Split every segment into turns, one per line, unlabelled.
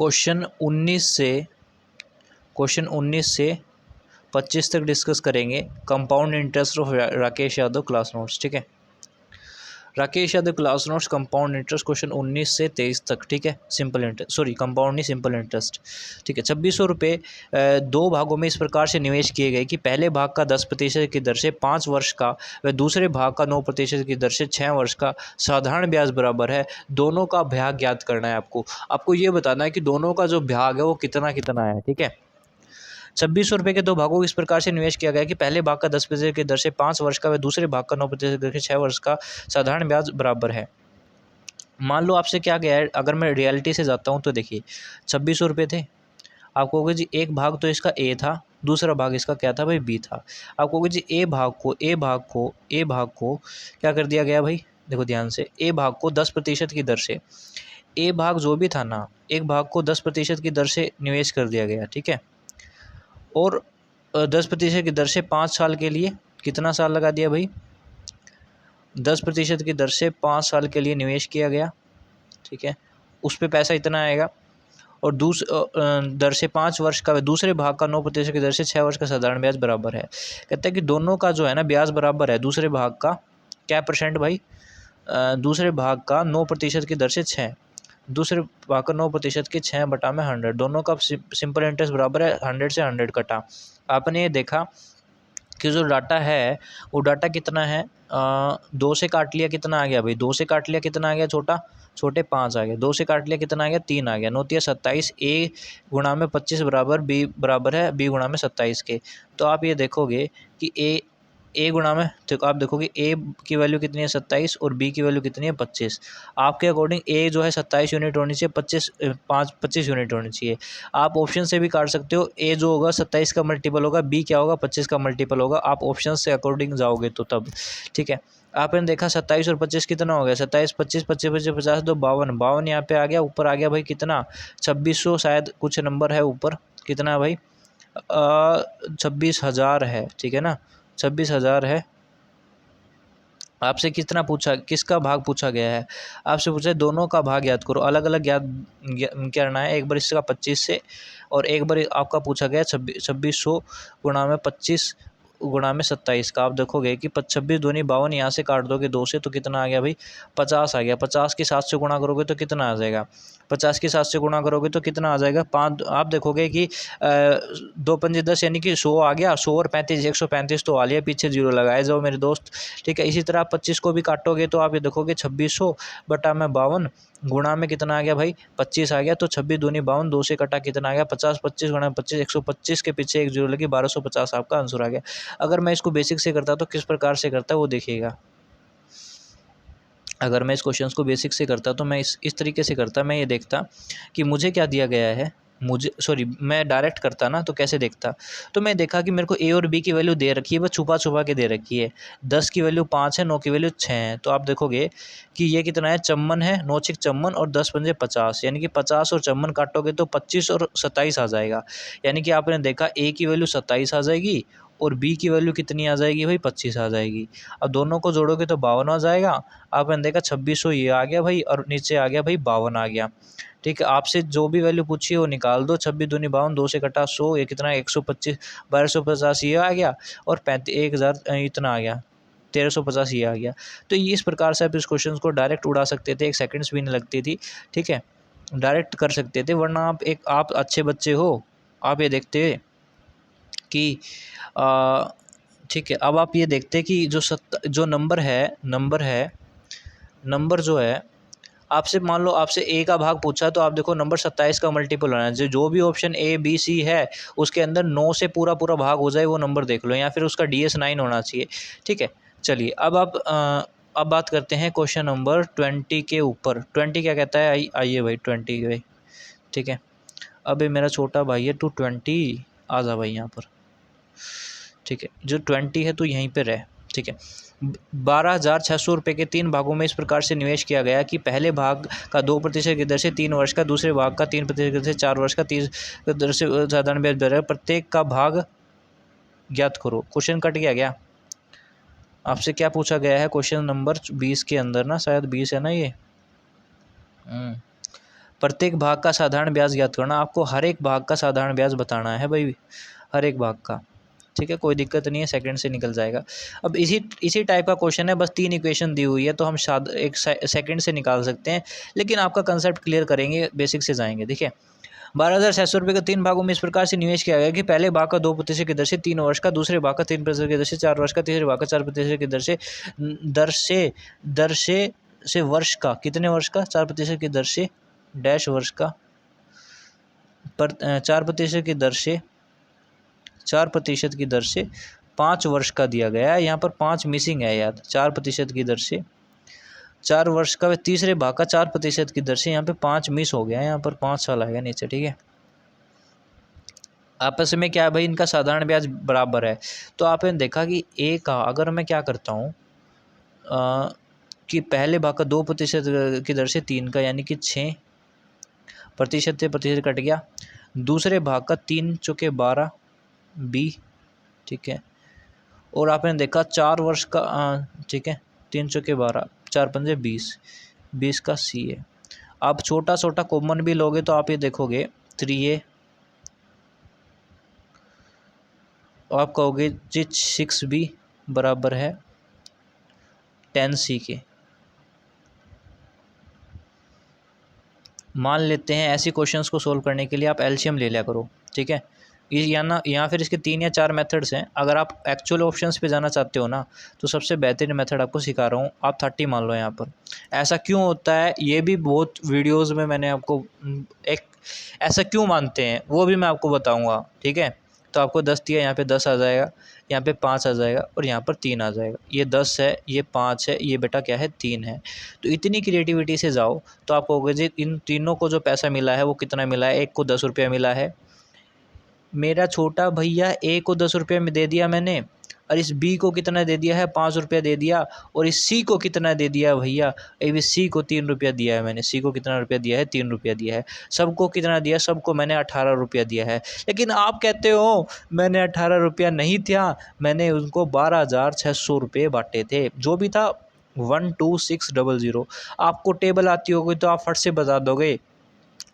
Question 19 से 25 तक discuss करेंगे। Compound interest of Rakesh Yadav class notes, ठीक है। Rakesh Yadav class notes compound interest question 19 से 23 तक, ठीक है। सिंपल इंटरेस्ट, सॉरी कंपाउंड नहीं, सिंपल इंटरेस्ट, ठीक है। 2600 रुपये 2 भागों में इस प्रकार से निवेश किए गए कि पहले भाग का 10% की दर से 5 वर्ष का व दूसरे भाग का 9% की दर से 6 वर्ष का साधारण ब्याज बराबर है। दोनों का भाग ज्ञात करना है आपको ये बताना है कि दोनों का जो भाग है वो कितना कितना है, ठीक है। 2600 रुपये के 2 भागों इस प्रकार से निवेश किया गया कि पहले भाग का 10% की दर से 5 वर्ष का व दूसरे भाग का 9% की दर से 6 वर्ष का साधारण ब्याज बराबर है। मान लो आपसे क्या गया है, अगर मैं रियलिटी से जाता हूँ तो देखिए 2600 रुपये थे। आप कहोगे जी एक भाग तो इसका ए था, दूसरा भाग इसका क्या था भाई, बी था। आप कहोगे जी ए भाग को क्या कर दिया गया भाई, देखो ध्यान से, ए भाग को 10% की दर से, ए भाग जो भी था ना, एक भाग को 10% की दर से निवेश कर दिया गया, ठीक है। और 10% की दर से 5 साल के लिए कितना साल लगा दिया भाई, 10% की दर से 5 साल के लिए निवेश किया गया, ठीक है। उस पे पैसा इतना आएगा। और दर से 5 वर्ष का, दूसरे भाग का 9% की दर से 6 वर्ष का साधारण ब्याज बराबर है। कहते हैं कि दोनों का जो है ना ब्याज बराबर है। दूसरे भाग का क्या परसेंट भाई, दूसरे भाग का 9% की दर से 6, दूसरे भाग का 9% के 6/100, दोनों का सिंपल इंटरेस्ट बराबर है 100 से 100 कटा। आपने ये देखा कि जो डाटा है वो डाटा कितना है, 2 से काट लिया कितना आ गया भाई, 2 से काट लिया कितना आ गया, छोटे 5 आ गया, 2 से काट लिया कितना आ गया, 3 आ गया, 9 × 27, ए गुणा में 25 बराबर बी बराबर है बी गुणा में 27 के। तो आप ये देखोगे कि ए गुणा में, तो आप देखोगे ए की वैल्यू कितनी है 27 और बी की वैल्यू कितनी है 25। आपके अकॉर्डिंग ए जो है 27 यूनिट होनी चाहिए, 25 यूनिट होनी चाहिए। आप ऑप्शन से भी काट सकते हो, ए जो होगा 27 का मल्टीपल होगा, बी क्या होगा 25 का मल्टीपल होगा। आप ऑप्शन से अकॉर्डिंग जाओगे तो तब, ठीक है। आपने देखा 27 और 25 कितना हो गया, 27 25 25 25 50 तो 52 यहाँ पे आ गया, ऊपर आ गया भाई कितना 2600, शायद कुछ नंबर है ऊपर, कितना भाई 26,000 है, ठीक है ना, 26,000 है। आपसे कितना पूछा, किसका भाग पूछा गया है, आपसे पूछा है दोनों का भाग याद करो, अलग अलग याद करना है। एक बार इसका 25 से और एक बार आपका पूछा गया 2600 गुणा में 25 गुणा में 27 का। आप देखोगे कि 26 दूनी 52, यहाँ से काट दोगे 2 से तो कितना आ गया भाई 50 आ गया। 50 के 7 से गुणा करोगे तो कितना आ जाएगा, 50 के 7 से गुणा करोगे तो कितना आ जाएगा 5। आप देखोगे कि 2 पंजे 10 यानी कि 100 आ गया, 100 और 35 135 तो आ लिया, पीछे जीरो लगाए जाओ मेरे दोस्त, ठीक है। इसी तरह आप 25 को भी काटोगे तो आप ये देखोगे 2600 बटा में 52 गुणा में कितना आ गया भाई 25 आ गया। तो 26 दूनी 52, 2 से कटा कितना आ गया 50, 25 गुणा 25 125 के पीछे एक जीरो लगी, 1250 आपका आंसर आ गया। अगर मैं इसको बेसिक से करता तो किस प्रकार से करता वो देखिएगा। अगर मैं इस क्वेश्चन को बेसिक से करता तो मैं इस तरीके से करता। मैं ये देखता कि मुझे क्या दिया गया है, मैं डायरेक्ट करता ना तो कैसे देखता, तो मैं देखा कि मेरे को ए और बी की वैल्यू दे रखी है, बस छुपा छुपा के दे रखी है। 10 की वैल्यू 5 है, 9 की वैल्यू 6 है। तो आप देखोगे कि ये कितना है, 54 है, 9 6 54 और 10 पंजे 50, यानी कि 50 और 54 काटोगे तो 25 और 27 आ जाएगा। यानी कि आपने देखा ए की वैल्यू 27 आ जाएगी और बी की वैल्यू कितनी आ जाएगी भाई 25 आ जाएगी। अब दोनों को जोड़ोगे तो 52 आ जाएगा। आपने देखा 2600 ये आ गया भाई और नीचे आ गया भाई 52 आ गया, ठीक है। आपसे जो भी वैल्यू पूछी है वो निकाल दो, 26 दूनी 52, 2 से कटा 100, ये कितना 125, 1250 ये आ गया और 1000 इतना आ गया, 1350 ये आ गया। तो ये इस प्रकार से आप इस क्वेश्चन को डायरेक्ट उड़ा सकते थे, 1 सेकंड्स भी नहीं लगती थी, ठीक है, डायरेक्ट कर सकते थे। वरना आप अच्छे बच्चे हो, आप ये देखते कि ठीक है। अब आप ये देखते कि जो नंबर जो है आपसे, मान लो आपसे ए का भाग पूछा तो आप देखो नंबर 27 का मल्टीपल होना है। जो भी ऑप्शन ए बी सी है उसके अंदर 9 से पूरा भाग हो जाए वो नंबर देख लो, या फिर उसका DS 9 होना चाहिए, ठीक है। चलिए अब बात करते हैं क्वेश्चन नंबर 20 के ऊपर। 20 क्या कहता है, आइए भाई 20 भाई, ठीक है। अब मेरा छोटा भाई है, 220 आ जा भाई यहाँ पर, ठीक है। जो 20 है तो यहीं पे रहे, ठीक है। 12,600 रुपये के 3 भागों में इस प्रकार से निवेश किया गया कि पहले भाग का 2% की दर से 3 वर्ष का, दूसरे भाग का 3% की दर से 4 वर्ष का 30 दर से साधारण ब्याज दर है, प्रत्येक का भाग ज्ञात करो। क्वेश्चन कट गया आपसे क्या पूछा गया है क्वेश्चन नंबर 20 के अंदर ना, शायद 20 है ना ये, प्रत्येक भाग का साधारण ब्याज ज्ञात करना। आपको हर एक भाग का साधारण ब्याज बताना है भाई, हर एक भाग का, ठीक है, कोई दिक्कत नहीं है, सेकंड से निकल जाएगा। अब इसी टाइप का क्वेश्चन है, बस 3 इक्वेशन दी हुई है तो हम एक सेकंड से निकाल सकते हैं, लेकिन आपका कंसेप्ट क्लियर करेंगे, बेसिक से जाएंगे। देखिए 12,600 रुपये का 3 भागों में इस प्रकार से निवेश किया गया कि पहले भाग का 2% की दर से 3 वर्ष का, दूसरे भाग का 3% की दर से 4 वर्ष का, तीसरे भाग का 4% की दर से वर्ष का, कितने वर्ष का, 4% की दर से डैश वर्ष का, पर 4% की दर से 4% की दर से 5 वर्ष का दिया गया है। यहाँ पर 5 मिसिंग है यार, 4% की दर से 4 वर्ष का, तीसरे भाग का 4% की दर से, यहाँ पे 5 मिस हो गया है, यहाँ पर 5 साल आएगा नीचे, ठीक है। आपस में क्या है भाई, इनका साधारण ब्याज बराबर है। तो आपने देखा कि ए का अगर मैं क्या करता हूँ कि पहले भाग का 2% की दर से 3 का, यानी कि 6% से प्रतिशत कट गया, दूसरे भाग का 3 चौके 12 बी, ठीक है, और आपने देखा 4 वर्ष का, ठीक है, 3 चौके 12, 4 पंजे 20 का सी है। आप छोटा छोटा कॉमन भी लोगे तो आप ये देखोगे 3A, और आप कहोगे जी 6B बराबर है 10C के। मान लेते हैं ऐसे क्वेश्चंस को सोल्व करने के लिए आप एलसीएम ले लिया करो, ठीक है। या फिर इसके 3 या 4 मेथड्स हैं। अगर आप एक्चुअल ऑप्शंस पे जाना चाहते हो ना, तो सबसे बेहतरीन मेथड आपको सिखा रहा हूँ, आप 30 मान लो यहाँ पर। ऐसा क्यों होता है, ये भी बहुत वीडियोज़ में मैंने आपको एक ऐसा क्यों मानते हैं वो भी मैं आपको बताऊँगा, ठीक है। तो आपको 10 दिया, यहाँ पे 10 आ जाएगा, यहाँ पे 5 आ जाएगा, और यहाँ पर 3 आ जाएगा। ये 10 है, ये 5 है, ये बेटा क्या है 3 है। तो इतनी क्रिएटिविटी से जाओ तो आप कहोगे जी इन तीनों को जो पैसा मिला है वो कितना मिला है। एक को 10 रुपया मिला है, मेरा छोटा भैया ए को 10 रुपये में दे दिया मैंने, और इस बी को कितना दे दिया है 5 रुपया दे दिया, और इस सी को कितना दे दिया भैया, अभी सी को 3 रुपया दिया है मैंने। सी को कितना रुपया दिया है, 3 रुपया दिया है। सबको कितना दिया, सबको मैंने 18 रुपया दिया है। लेकिन आप कहते हो मैंने 18 रुपया नहीं था, मैंने उनको 12,600 रुपये बांटे थे, जो भी था 12600। आपको टेबल आती होगी तो आप फट से बता दोगे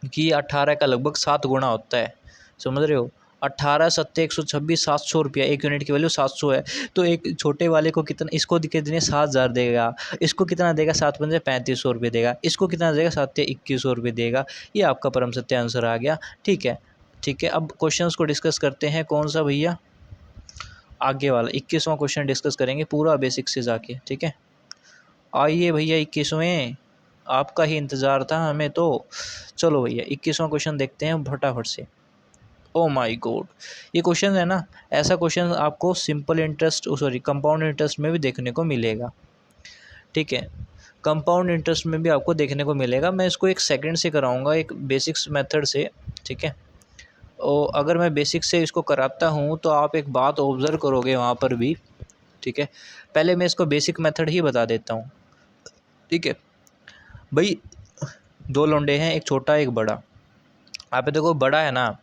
कि 18 का लगभग 7 गुना होता है, समझ रहे हो। 18 7 126, 700 रुपया, एक यूनिट की वैल्यू 700 है। तो एक छोटे वाले को कितना, इसको कितने 7,000 देगा, इसको कितना देगा 7 पंजे 3500 रुपये देगा, इसको कितना देगा 7 2100 रुपये देगा। ये आपका परम सत्य आंसर आ गया, ठीक है, ठीक है। अब क्वेश्चंस को डिस्कस करते हैं, कौन सा भैया, आगे वाला 21वां क्वेश्चन डिस्कस करेंगे पूरा बेसिक से जाके, ठीक है। आइए भैया 21वें, आपका ही इंतज़ार था हमें तो। चलो भैया 21वां क्वेश्चन देखते हैं फटाफट से। ओ माय गॉड, ये क्वेश्चन है ना, ऐसा क्वेश्चन आपको सिंपल इंटरेस्ट कंपाउंड इंटरेस्ट में भी देखने को मिलेगा, ठीक है। कंपाउंड इंटरेस्ट में भी आपको देखने को मिलेगा। मैं इसको एक सेकंड से कराऊंगा, एक बेसिक्स मेथड से, ठीक है। और अगर मैं बेसिक से इसको कराता हूँ तो आप एक बात ऑब्ज़र्व करोगे वहाँ पर भी, ठीक है। पहले मैं इसको बेसिक मेथड ही बता देता हूँ, ठीक है भाई। 2 लौंडे हैं, एक छोटा एक बड़ा। आप देखो बड़ा है ना,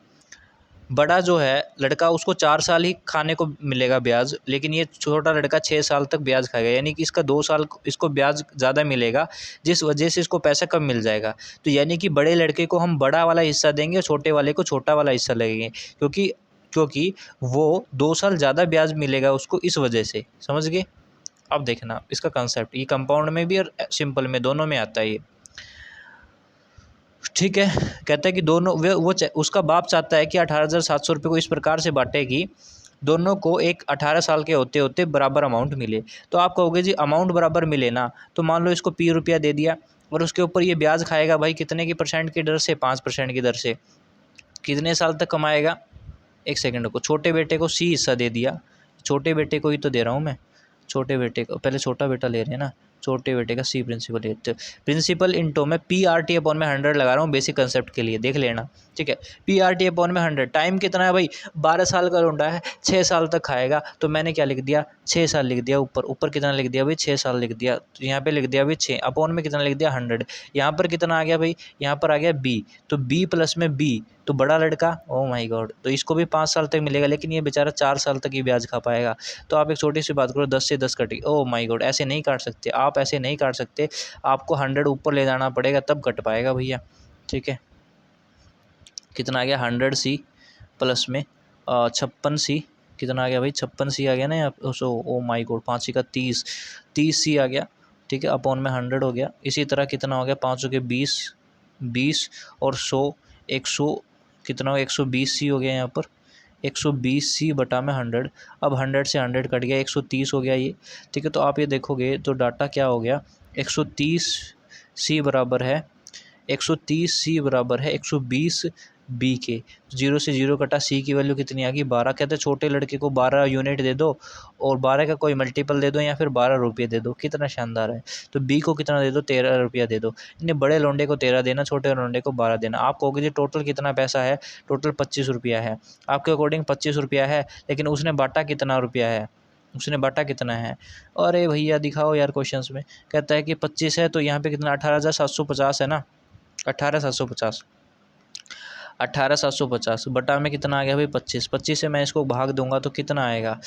बड़ा जो है लड़का, उसको 4 साल ही खाने को मिलेगा ब्याज, लेकिन ये छोटा लड़का 6 साल तक ब्याज खाएगा, यानी कि इसका 2 साल इसको ब्याज ज़्यादा मिलेगा, जिस वजह से इसको पैसा कम मिल जाएगा। तो यानी कि बड़े लड़के को हम बड़ा वाला हिस्सा देंगे, छोटे वाले को छोटा वाला हिस्सा लगेंगे, क्योंकि वो 2 साल ज़्यादा ब्याज मिलेगा उसको, इस वजह से, समझ गए। अब देखना इसका कंसेप्ट, ये कंपाउंड में भी और सिंपल में दोनों में आता है ये, ठीक है। कहता है कि दोनों उसका बाप चाहता है कि 18,700 रुपये को इस प्रकार से बांटे कि दोनों को एक 18 साल के होते होते बराबर अमाउंट मिले। तो आप कहोगे जी अमाउंट बराबर मिले ना, तो मान लो इसको P रुपया दे दिया, और उसके ऊपर ये ब्याज खाएगा भाई कितने की % की दर से, 5% की दर से। कितने साल तक कमाएगा, एक सेकंड को, छोटे बेटे को C हिस्सा दे दिया, छोटे बेटे को ही तो दे रहा हूँ मैं, छोटे बेटे को, पहले छोटा बेटा ले रहे हैं ना, छोटे बेटे का C प्रिंसिपल लेते हो। प्रिंसिपल इंटू में PRT अपॉन में 100 लगा रहा हूँ बेसिक कंसेप्ट के लिए, देख लेना, ठीक है। PRT अपॉन में 100, टाइम कितना है भाई, 12 साल का लौंडा है, 6 साल तक खाएगा, तो मैंने क्या लिख दिया 6 साल लिख दिया, ऊपर कितना लिख दिया भाई 6 साल लिख दिया, तो यहाँ पे लिख दिया भाई 6, अपॉन में कितना लिख दिया 100। यहाँ पर कितना आ गया भाई, यहाँ पर आ गया B, तो B प्लस में B, तो बड़ा लड़का, ओ माय गॉड, तो इसको भी 5 साल तक मिलेगा, लेकिन ये बेचारा 4 साल तक ही ब्याज खा पाएगा। तो आप एक छोटी सी बात करो, 10 से 10 कटी, ओ माय गॉड, ऐसे नहीं काट सकते आप, ऐसे नहीं काट सकते, आपको 100 ऊपर ले जाना पड़ेगा तब कट पाएगा भैया, ठीक है, कितना आ गया 100C प्लस में 56C, कितना आ गया भाई 56C आ गया ना यहाँ, सो ओ माई गॉड 5 का 30C आ गया, ठीक है, अपॉन में 100 हो गया। इसी तरह कितना हो गया 5 के 20 और 100 100 कितना हो 120C हो गया यहाँ पर, 120C बटा में 100। अब 100 से 100 कट गया, 130 हो गया ये, ठीक है। तो आप ये देखोगे तो डाटा क्या हो गया, 130C बराबर है 130C बराबर है 120B के। 0 से 0 कटा, C की वैल्यू कितनी आ गई 12। कहते हैं छोटे लड़के को 12 यूनिट दे दो और 12 का कोई मल्टीपल दे दो या फिर 12 रुपये दे दो, कितना शानदार है। तो B को कितना दे दो 13 रुपया दे दो। इन्हें बड़े लोंडे को 13 देना, छोटे लोंडे को 12 देना। आप कहोगे जी टोटल कितना पैसा है, टोटल 25 रुपया है। आपके अकॉर्डिंग 25 रुपया है, लेकिन उसने बांटा कितना रुपया है, उसने बांटा कितना है। अरे भैया दिखाओ यार क्वेश्चंस में, कहता है कि 25 है तो यहाँ पे कितना 18,750 है ना, 18,750 बटा में कितना आ गया भाई 25 से मैं इसको भाग दूंगा तो कितना आएगा,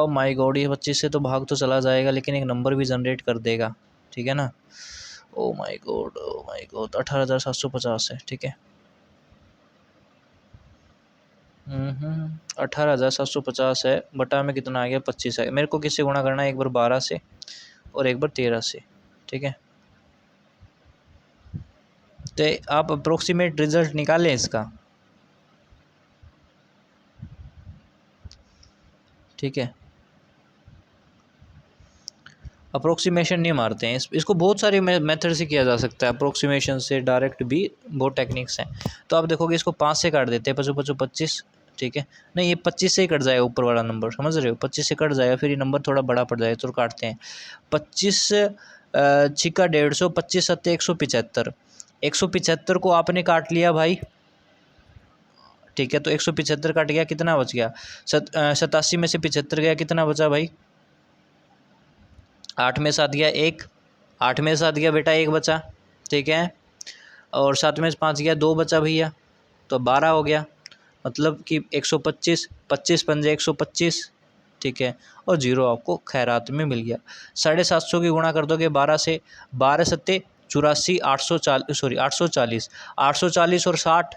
माय गॉड ये 25 से तो भाग तो चला जाएगा लेकिन एक नंबर भी जनरेट कर देगा, ठीक है ना। ओ माय गॉड 18,750 है, ठीक है। 18,750 है बटा में कितना आ गया 25 है। मेरे को किससे गुणा करना है, एक बार 12 से और एक बार 13 से, ठीक है। तो आप अप्रोक्सीमेट रिजल्ट निकालें इसका, ठीक है। अप्रोक्सीमेशन नहीं मारते हैं इसको बहुत सारे मेथड से किया जा सकता है, अप्रोक्सीमेशन से, डायरेक्ट भी, बहुत टेक्निक्स हैं। तो आप देखोगे इसको 5 से काट देते हैं, 25, ठीक है। नहीं ये 25 से ही कट जाएगा, ऊपर वाला नंबर समझ रहे हो, 25 से कट जाएगा, फिर ये नंबर थोड़ा बड़ा पड़ जाएगा तो काटते हैं। 25 छिका 150, 25 सत्ते 175, 175 को आपने काट लिया भाई, ठीक है। तो 175 कट गया, कितना बच गया 87 में से 75 गया, कितना बचा भाई 8 में 7 गया 1, 8 में 7 गया बेटा 1 बचा, ठीक है। और 7 में 5 गया 2 बचा भैया, तो 12 हो गया। मतलब कि 125, 25 पंजे 125, ठीक है। और 0 आपको खैरात में मिल गया। 750 की गुणा कर दोगे 12 से, 12 सत्ते 84, 840 और 60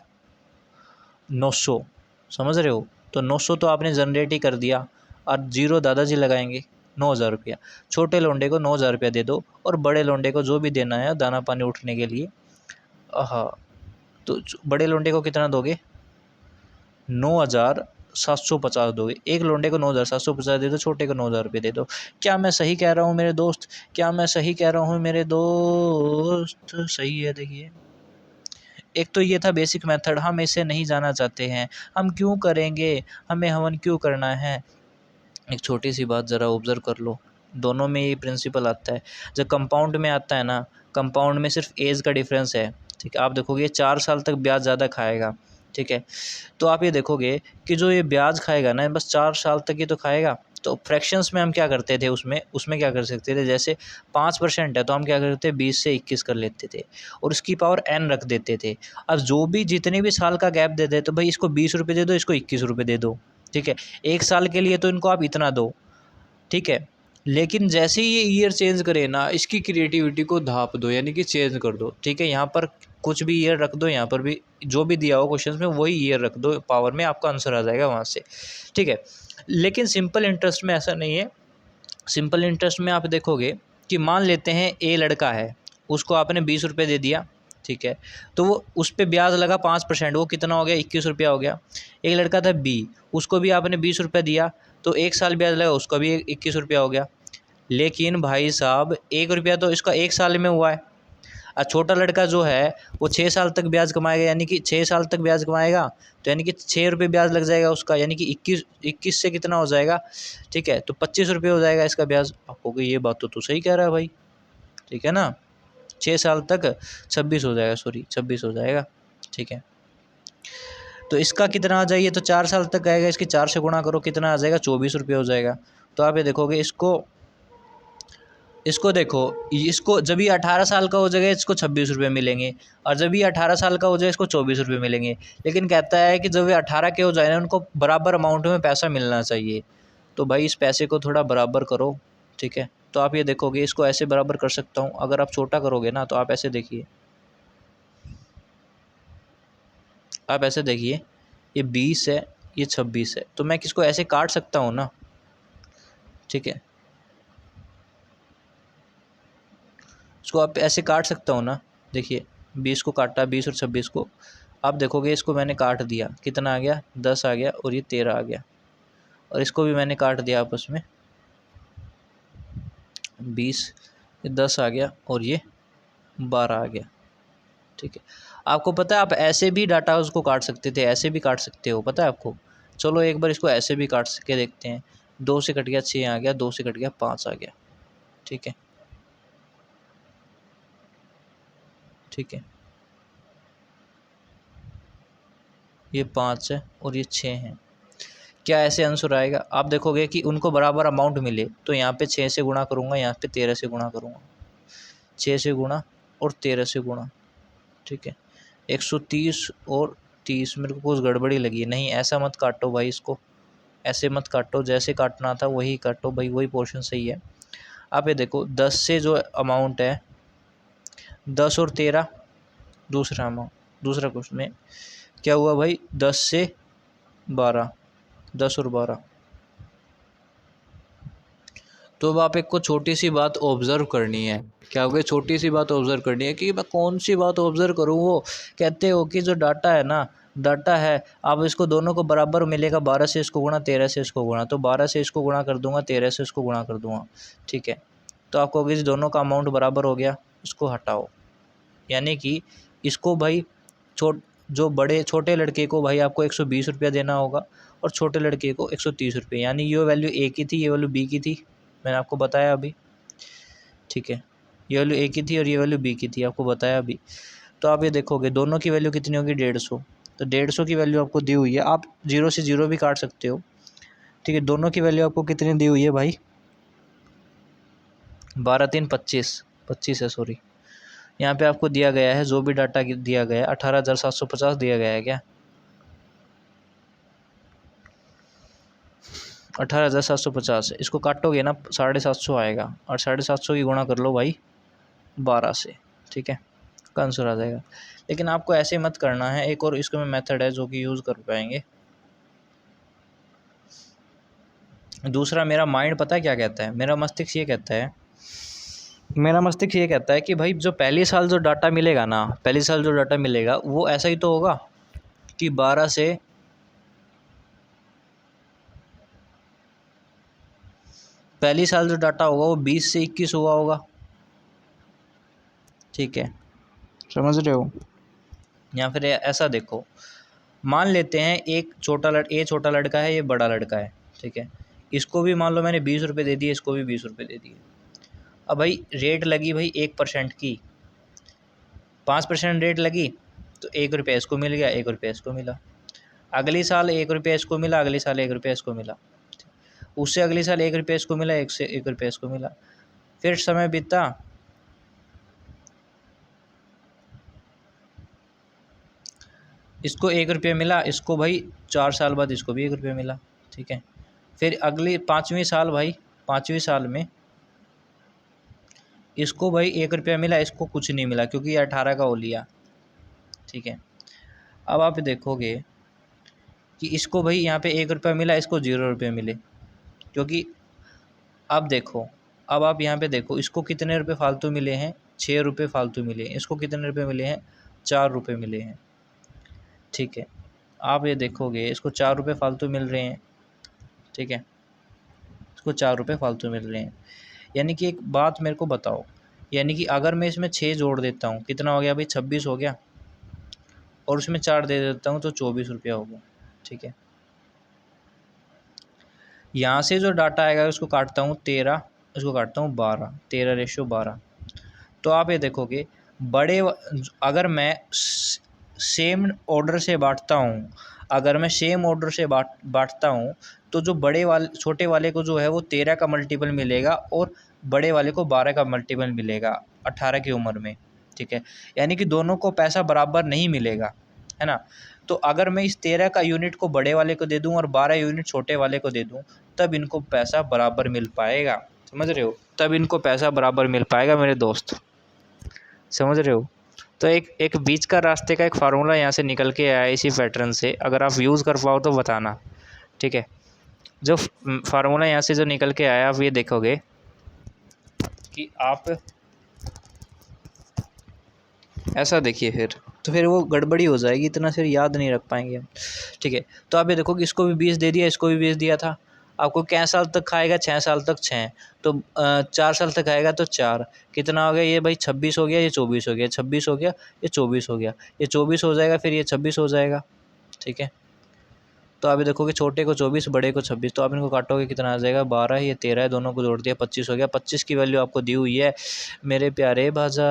900, समझ रहे हो। तो 900 तो आपने जनरेट ही कर दिया, और 0 दादाजी लगाएंगे 9,000 रुपया। छोटे लोंडे को 9,000 रुपया दे दो, और बड़े लोंडे को जो भी देना है दाना पानी उठने के लिए, हाँ, तो बड़े लोंडे को कितना दोगे 9,750 दोगे। एक लोंडे को 9,750 दे दो, छोटे को 9,000 रुपये दे दो। क्या मैं सही कह रहा हूँ मेरे दोस्त, क्या मैं सही कह रहा हूँ मेरे दोस्त, सही है। देखिए एक तो ये था बेसिक मेथड, हम इसे नहीं जाना चाहते हैं, हम क्यों करेंगे, हमें हवन क्यों करना है। एक छोटी सी बात ज़रा ऑब्ज़र्व कर लो, दोनों में ये प्रिंसिपल आता है। जब कंपाउंड में आता है ना, कंपाउंड में सिर्फ एज का डिफरेंस है, ठीक है। आप देखोगे 4 साल तक ब्याज ज़्यादा खाएगा, ठीक है। तो आप ये देखोगे कि जो ये ब्याज खाएगा ना, बस 4 साल तक ही तो खाएगा। तो फ्रैक्शंस में हम क्या करते थे, उसमें क्या कर सकते थे, जैसे 5% है तो हम क्या करते थे 20 से 21 कर लेते थे, और उसकी पावर n रख देते थे। अब जो भी जितने भी साल का गैप दे दे, तो भाई इसको 20 रुपये दे दो, इसको 21 रुपये दे दो, ठीक है। 1 साल के लिए तो इनको आप इतना दो, ठीक है। लेकिन जैसे ही ये ईयर चेंज करे ना, इसकी क्रिएटिविटी को धाप दो, यानी कि चेंज कर दो, ठीक है। यहाँ पर कुछ भी ईयर रख दो, यहाँ पर भी जो भी दिया हो क्वेश्चन में वही ईयर रख दो, पावर में आपका आंसर आ जाएगा वहाँ से, ठीक है। लेकिन सिंपल इंटरेस्ट में ऐसा नहीं है। सिंपल इंटरेस्ट में आप देखोगे कि मान लेते हैं ए लड़का है, उसको आपने 20 रुपये दे दिया, ठीक है। तो वो उस पर ब्याज लगा 5%, वो कितना हो गया 21 रुपया हो गया। एक लड़का था बी, उसको भी आपने 20 रुपये दिया, तो 1 साल ब्याज लगा, उसका भी 21 रुपया हो गया। लेकिन भाई साहब 1 रुपया तो इसका 1 साल में हुआ है, और छोटा लड़का जो है वो 6 साल तक ब्याज कमाएगा, यानी कि 6 साल तक ब्याज कमाएगा, तो यानी कि 6 रुपये ब्याज लग जाएगा उसका, यानी कि 21 से कितना हो जाएगा, ठीक है। तो 25 रुपये हो जाएगा इसका ब्याज। आपको कि ये बात तो तू सही कह रहा है भाई, ठीक है ना। 6 साल तक 26 हो जाएगा, 26 हो जाएगा, ठीक है। तो इसका कितना आ जाइए, तो 4 साल तक आएगा, इसकी 4 से गुणा करो, कितना आ जाएगा 24 रुपये हो जाएगा। तो आप ये देखोगे इसको देखो, इसको जब ये 18 साल का हो जाएगा इसको 26 रुपये मिलेंगे, और जब ये 18 साल का हो जाए इसको 24 रुपये मिलेंगे। लेकिन कहता है कि जब ये 18 के हो जाए ना, उनको बराबर अमाउंट में पैसा मिलना चाहिए। तो भाई इस पैसे को थोड़ा बराबर करो, ठीक है। तो आप ये देखोगे इसको ऐसे बराबर कर सकता हूँ, अगर आप छोटा करोगे ना तो आप ऐसे देखिए, आप ऐसे देखिए, ये 20 है, ये 26 है, तो मैं किसको ऐसे काट सकता हूँ ना, ठीक है, इसको आप ऐसे काट सकता हूँ ना। देखिए 20 को काटा, 20 और 26 को, आप देखोगे इसको मैंने काट दिया, कितना आ गया, 10 आ गया, और ये 13 आ गया, और इसको भी मैंने काट दिया आपस में, 20, ये 10 आ गया, और ये 12 आ गया, ठीक है। आपको पता है आप ऐसे भी डाटा उसको काट सकते थे, ऐसे भी काट सकते हो, पता है आपको। चलो एक बार इसको ऐसे भी काट के देखते हैं। 2 से कट गया 6 आ गया, 2 से कट गया 5 आ गया, ठीक है, ठीक है, ये 5 है और ये 6 है। क्या ऐसे आंसर आएगा? आप देखोगे कि उनको बराबर अमाउंट मिले, तो यहाँ पे 6 से गुणा करूँगा, यहाँ पे 13 से गुणा करूँगा, 6 से गुणा और 13 से गुणा, ठीक है, 130 और 30। मेरे को कुछ गड़बड़ी लगी, नहीं ऐसा मत काटो भाई, इसको ऐसे मत काटो, जैसे काटना था वही काटो भाई, वही पोर्शन सही है। आप ये देखो 10 से जो अमाउंट है, 10 और 13, दूसरा अमाउंट, दूसरा क्वेश्चन में क्या हुआ भाई, 10 से 12, 10 और 12। तो अब आप एक को छोटी सी बात ऑब्ज़र्व करनी है। क्या होगा, छोटी सी बात ऑब्ज़र्व करनी है कि मैं कौन सी बात ऑब्ज़र्व करूँ। वो कहते हो कि जो डाटा है ना, डाटा है, आप इसको दोनों को बराबर मिलेगा, 12 से इसको गुणा, 13 से इसको गुणा, तो 12 से इसको गुणा कर दूंगा, 13 से इसको गुणा कर दूंगा, ठीक है। तो आपको अगर इस दोनों का अमाउंट बराबर हो गया, इसको हटाओ, यानी कि इसको भाई जो बड़े छोटे लड़के को भाई आपको 120 रुपया देना होगा, और छोटे लड़के को 130 रुपये, यानी ये वैल्यू ए की थी, ये वैल्यू बी की थी, मैंने आपको बताया अभी, ठीक है, ये वैल्यू ए की थी और ये वैल्यू बी की थी, आपको बताया अभी। तो आप ये देखोगे दोनों की वैल्यू कितनी होगी, 150। तो 150 की वैल्यू आपको दी हुई है, आप 0 से 0 भी काट सकते हो, ठीक है। दोनों की वैल्यू आपको कितनी दी हुई है भाई, 12 3 25, 25 है, सॉरी, यहाँ पे आपको दिया गया है, जो भी डाटा दिया गया है 18,750 दिया गया है, क्या 18,750 है। इसको काटोगे ना 750 आएगा, और 750 की गुणा कर लो भाई 12 से, ठीक है, का आंसर आ जाएगा। लेकिन आपको ऐसे मत करना है, एक और इसका में मेथड है जो कि यूज़ कर पाएंगे। दूसरा, मेरा माइंड पता है क्या कहता है, मेरा मस्तिष्क ये कहता है, मेरा मस्तिष्क ये कहता है कि भाई जो पहले साल जो डाटा मिलेगा ना, पहले साल जो डाटा मिलेगा वो ऐसा ही तो होगा कि 12 से, पहली साल जो डाटा होगा वो 20 से 21 हुआ होगा, ठीक है, समझ रहे हो। या फिर ऐसा देखो, मान लेते हैं एक छोटा लड़का है, ये बड़ा लड़का है, ठीक है, इसको भी मान लो मैंने 20 रुपये दे दिए, इसको भी 20 रुपये दे दिए। अब भाई रेट लगी भाई 1% की, 5% रेट लगी, तो 1 रुपया इसको मिल गया, 1 रुपया इसको मिला। अगली साल 1 रुपया इसको मिला, अगली साल 1 रुपया इसको मिला, उससे अगली साल 1 रुपया इसको मिला, 1 रुपया इसको मिला। फिर समय बीता, इसको 1 रुपया मिला, इसको भाई 4 साल बाद इसको भी 1 रुपया मिला, ठीक है। फिर अगली 5वीं साल भाई, 5वीं साल में इसको भाई 1 रुपया मिला, इसको कुछ नहीं मिला क्योंकि ये 18 का हो लिया, ठीक है। अब आप देखोगे कि इसको भाई यहाँ पे 1 रुपया मिला, इसको 0 रुपये मिले, क्योंकि अब देखो, अब आप यहाँ पे देखो, इसको कितने रुपए फालतू मिले हैं, 6 रुपये फालतू मिले हैं, इसको कितने रुपए मिले हैं, 4 रुपये मिले हैं, ठीक है। आप ये देखोगे इसको 4 रुपये फालतू मिल रहे हैं, ठीक है, इसको 4 रुपये फालतू मिल रहे हैं। यानी कि एक बात मेरे को बताओ, यानी कि अगर मैं इसमें 6 जोड़ देता हूँ, कितना हो गया भाई, 26 हो गया, और उसमें 4 दे देता हूँ तो 24 रुपया हो गया, ठीक है। यहाँ से जो डाटा आएगा उसको काटता हूँ 13, इसको काटता हूँ 12, 13/12। तो आप ये देखोगे अगर मैं सेम ऑर्डर से बांटता हूँ, अगर मैं सेम ऑर्डर से बांटता हूँ, तो जो छोटे वाले को जो है वो 13 का मल्टीपल मिलेगा, और बड़े वाले को 12 का मल्टीपल मिलेगा 18 की उम्र में, ठीक है। यानी कि दोनों को पैसा बराबर नहीं मिलेगा, है ना। तो अगर मैं इस 13 का यूनिट को बड़े वाले को दे दूँ और 12 यूनिट छोटे वाले को दे दूँ, तब इनको पैसा बराबर मिल पाएगा, समझ रहे हो, तब इनको पैसा बराबर मिल पाएगा मेरे दोस्त, समझ रहे हो। तो एक एक बीच का रास्ते का एक फार्मूला यहाँ से निकल के आया इसी पैटर्न से, अगर आप यूज़ कर पाओ तो बताना, ठीक है। जो फार्मूला यहाँ से जो निकल के आया, आप ये देखोगे कि आप ऐसा देखिए फिर, तो फिर वो गड़बड़ी हो जाएगी, इतना फिर याद नहीं रख पाएंगे हम, ठीक है। तो आप ये देखो कि इसको भी 20 दे दिया, इसको भी 20 दिया था। आपको क्या साल तक खाएगा, 6 साल तक 6, तो 4 साल तक खाएगा तो 4, कितना हो गया ये भाई 26 हो गया, ये 24 हो गया, 26 हो गया, ये 24 हो गया, ये 24 हो जाएगा, फिर ये 26 हो जाएगा, ठीक है। तो आप ये देखोगे छोटे को 24, बड़े को 26, तो आप इनको काटोगे कितना आ जाएगा, 12, ये 13 है, दोनों को जोड़ दिया 25 हो गया। 25 की वैल्यू आपको दी हुई है मेरे प्यारे भाजा,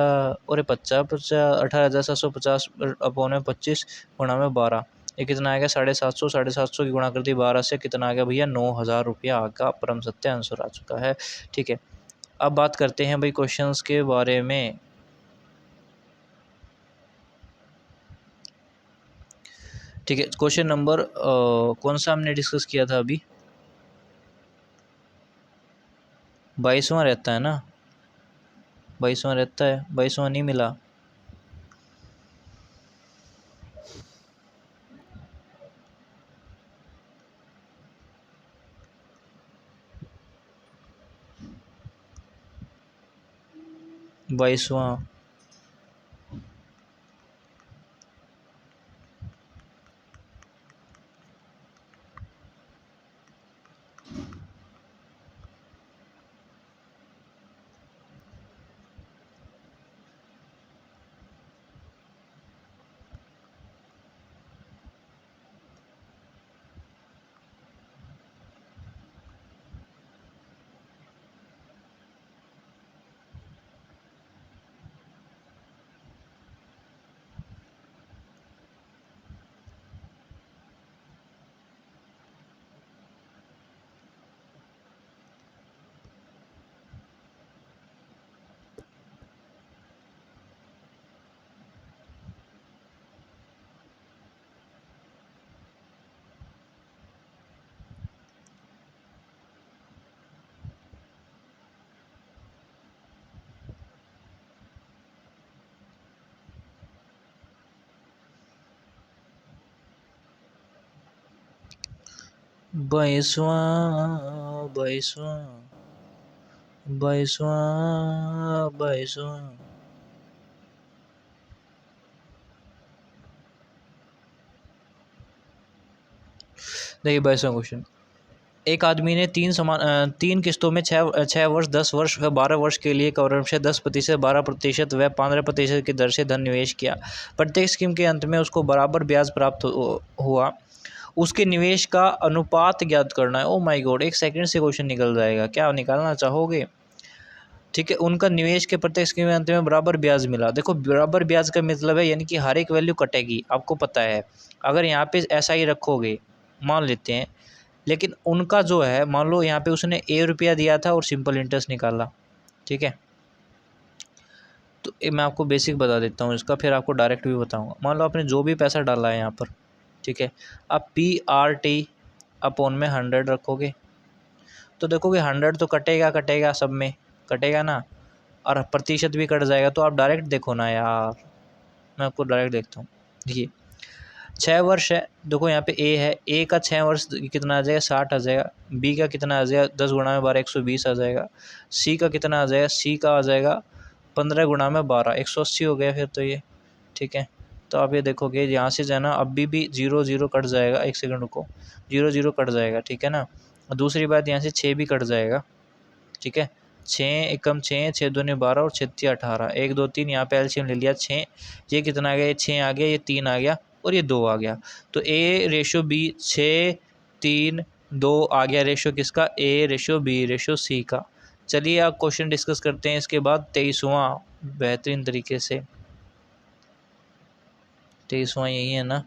और 50 18,750 अपॉन में 25 गुणा में 12, ये कितना आएगा 750, 750 की गुणा कर दी 12 से, कितना आ गया भैया 9,000 रुपया आपका परम सत्य आंसर आ चुका है, ठीक है। अब बात करते हैं भाई क्वेश्चंस के बारे में। ठीक है, क्वेश्चन नंबर कौन सा हमने डिस्कस किया था अभी, 22वां रहता है ना, 22वां रहता है, 22वां नहीं मिला। बाईसवां, बाईसवां, बाईसवां, बाईसवां, बाईसवां। देखिए 22वां क्वेश्चन, एक आदमी ने तीन किस्तों में 6 वर्ष, 10 वर्ष व 12 वर्ष के लिए क्रमशः 10%, 12% व 15% की दर से धन निवेश किया। प्रत्येक स्कीम के अंत में उसको बराबर ब्याज प्राप्त हुआ। उसके निवेश का अनुपात ज्ञात करना है। ओ माय गॉड, एक सेकंड से क्वेश्चन निकल जाएगा, क्या निकालना चाहोगे, ठीक है। उनका निवेश के प्रत्येक स्कीम के अंत में बराबर ब्याज मिला। देखो बराबर ब्याज का मतलब है यानी कि हर एक वैल्यू कटेगी, आपको पता है। अगर यहाँ पे ऐसा ही रखोगे, मान लेते हैं, लेकिन उनका जो है, मान लो यहाँ पे उसने ₹1 दिया था और सिंपल इंटरेस्ट निकाला, ठीक है। तो मैं आपको बेसिक बता देता हूँ इसका, फिर आपको डायरेक्ट भी बताऊँगा। मान लो आपने जो भी पैसा डाला है यहाँ पर, ठीक है, आप PRT अपॉन में 100 रखोगे, तो देखोगे 100 तो कटेगा, कटेगा सब में कटेगा ना, और प्रतिशत भी कट जाएगा। तो आप डायरेक्ट देखो ना यार, मैं आपको डायरेक्ट देखता हूँ। देखिए 6 वर्ष है, देखो यहाँ पे ए है, ए का 6 वर्ष कितना आ जाएगा, 60 आ जाएगा। बी का कितना आ जाएगा, 10 गुणा में 12, 120 आ जाएगा। सी का कितना आ जाएगा, सी का आ जाएगा 15 गुणा में 12, 180 हो गया फिर तो ये, ठीक है। तो आप ये देखोगे यहाँ से जाना, अभी भी 0 0 कट जाएगा, एक सेकंड रुको, 0 0 कट जाएगा, ठीक है ना। और दूसरी बात यहाँ से 6 भी कट जाएगा, ठीक है। 6 एकम 6, 6 दूनी 12 और 6 तिया 18, 1 2 3, यहाँ पे एलसीएम ले लिया 6, ये कितना आ गया, ये 6 आ गया, ये 3 आ गया और ये 2 आ गया। तो A रेशो B 6 3 2 आ गया, रेशो किसका, A ratio B ratio C का। चलिए आप क्वेश्चन डिस्कस करते हैं इसके बाद। 23वां बेहतरीन तरीके से, 23वां यही है ना,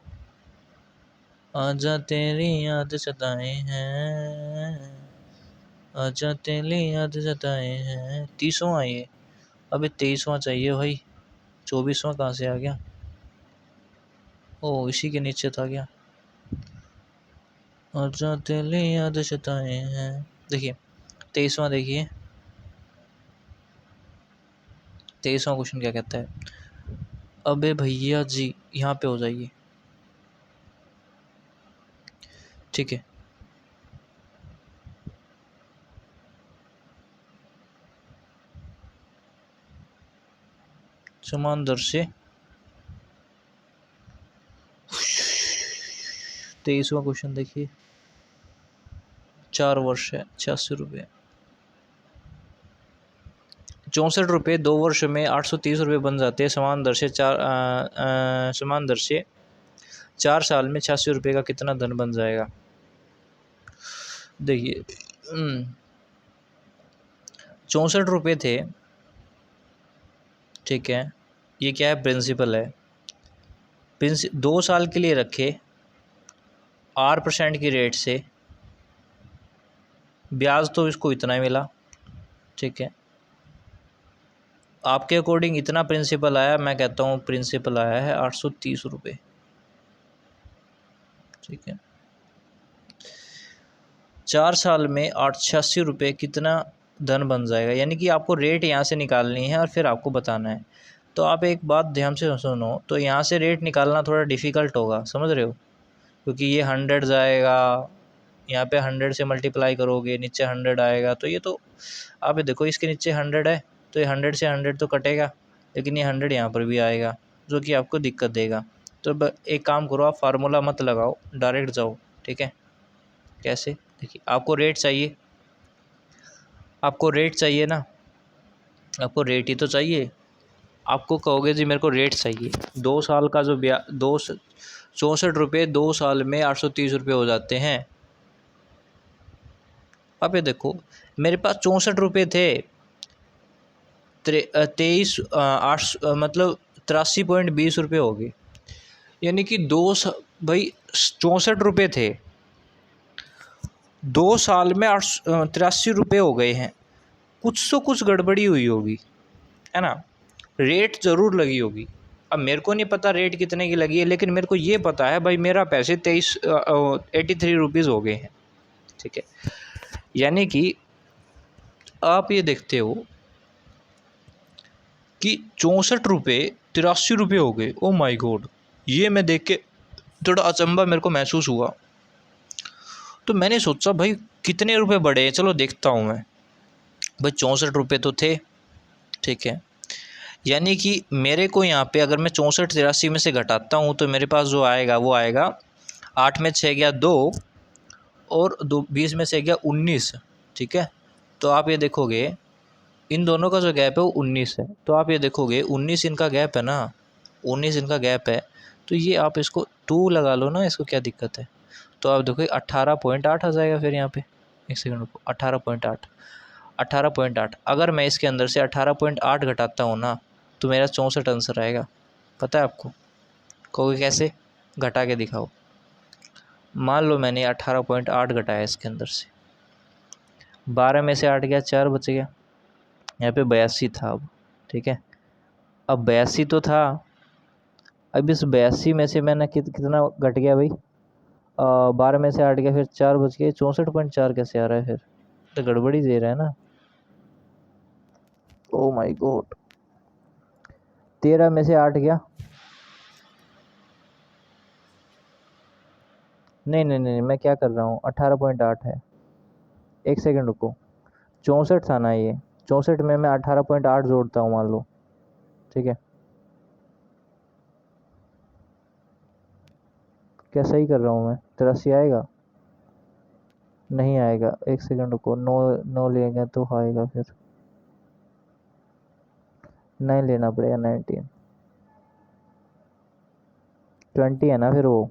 आजा तेरी याद सताए हैं, आजा तेरी याद सताए हैं, 30वां ये। अबे 23वां चाहिए भाई, 24वां कहाँ से आ गया, ओ इसी के नीचे था क्या, आजा तेरी याद सताए हैं। देखिए 23वां, देखिए 23वां क्वेश्चन क्या कहता है, अबे भैया जी यहाँ पे हो जाइए, ठीक है। समान दर से 23वां क्वेश्चन देखिए, 4 वर्ष है, 86 रुपये, 64 रुपये 2 वर्ष में 830 रुपये बन जाते हैं। समान दर से समान दर से 4 साल में 86 रुपये का कितना धन बन जाएगा। देखिए 64 रुपये थे, ठीक है। ये क्या है, प्रिंसिपल है। 2 साल के लिए रखे 8% की रेट से, ब्याज तो इसको इतना ही मिला, ठीक है। आपके अकॉर्डिंग इतना प्रिंसिपल आया, मैं कहता हूँ प्रिंसिपल आया है 830 रुपये, ठीक है। 4 साल में 886 रुपये कितना धन बन जाएगा, यानी कि आपको रेट यहाँ से निकालनी है और फिर आपको बताना है। तो आप एक बात ध्यान से सुनो, तो यहाँ से रेट निकालना थोड़ा डिफ़िकल्ट होगा, समझ रहे हो, क्योंकि ये 100 जाएगा, यहाँ पे 100 से मल्टीप्लाई करोगे, नीचे 100 आएगा, तो ये तो आप ये देखो इसके नीचे 100 है, तो ये 100 से 100 तो कटेगा, लेकिन ये 100 यहाँ पर भी आएगा, जो कि आपको दिक्कत देगा। तो एक काम करो, आप फार्मूला मत लगाओ, डायरेक्ट जाओ, ठीक है। कैसे, देखिए आपको रेट चाहिए, आपको रेट चाहिए ना, आपको रेट ही तो चाहिए। आपको कहोगे जी मेरे को रेट चाहिए, 2 साल का जो 64 रुपये 2 साल में 830 रुपये हो जाते हैं। अब ये देखो मेरे पास 64 रुपये थे, 23 8 मतलब 83.20 रुपये हो गए, यानी कि भाई 64 रुपये थे, 2 साल में 83 रुपये हो गए हैं। कुछ तो कुछ गड़बड़ी हुई होगी, है ना, रेट ज़रूर लगी होगी। अब मेरे को नहीं पता रेट कितने की लगी है, लेकिन मेरे को ये पता है भाई मेरा पैसे 83 रुपीज़ हो गए हैं, ठीक है। यानी कि आप ये देखते हो कि 64 रुपये 83 रुपये हो गए। ओ माय गॉड, ये मैं देख के थोड़ा अचंभा मेरे को महसूस हुआ। तो मैंने सोचा भाई कितने रुपए बढ़े हैं, चलो देखता हूँ मैं। भाई 64 रुपये तो थे, ठीक है। यानी कि मेरे को यहाँ पे अगर मैं 64 83 में से घटाता हूँ तो मेरे पास जो आएगा वो आएगा 8 में 6 गया 2 और 20 में से गया 19, ठीक है। तो आप ये देखोगे इन दोनों का जो गैप है वो 19 है। तो आप ये देखोगे 19 इनका गैप है ना, 19 इनका गैप है, तो ये आप इसको 2 लगा लो ना, इसको क्या दिक्कत है। तो आप देखो 18.8 आ जाएगा फिर यहाँ पे, एक सेकंड रुको, 18.8 18.8 अगर मैं इसके अंदर से 18.8 घटाता हूँ ना तो मेरा 64 आंसर आएगा। पता है आपको, कहोगे कैसे, घटा के दिखाओ। मान लो मैंने 18.8 घटाया इसके अंदर से, 12 में से 8 गया 4 बच गया, यहाँ पे 82 था अब, ठीक है। अब 82 तो था, अब इस 82 में से मैंने कितना घट गया भाई, 12 में से 8 गया, फिर 4 बच गए, 64.4 कैसे आ रहा है, फिर तो गड़बड़ी दे रहा है ना। ओ माय गॉड, 13 में से 8 गया, नहीं नहीं नहीं मैं क्या कर रहा हूँ, 18.8 है, एक सेकंड रुको, 64 था ना ये, 64 में मैं 18.8 जोड़ता हूँ मान लो, ठीक है। क्या सही कर रहा हूँ मैं, 83 आएगा, नहीं आएगा, एक सेकंड रुको, 9 लेंगे तो आएगा, फिर 9 लेना पड़ेगा, 19 20 है ना फिर वो,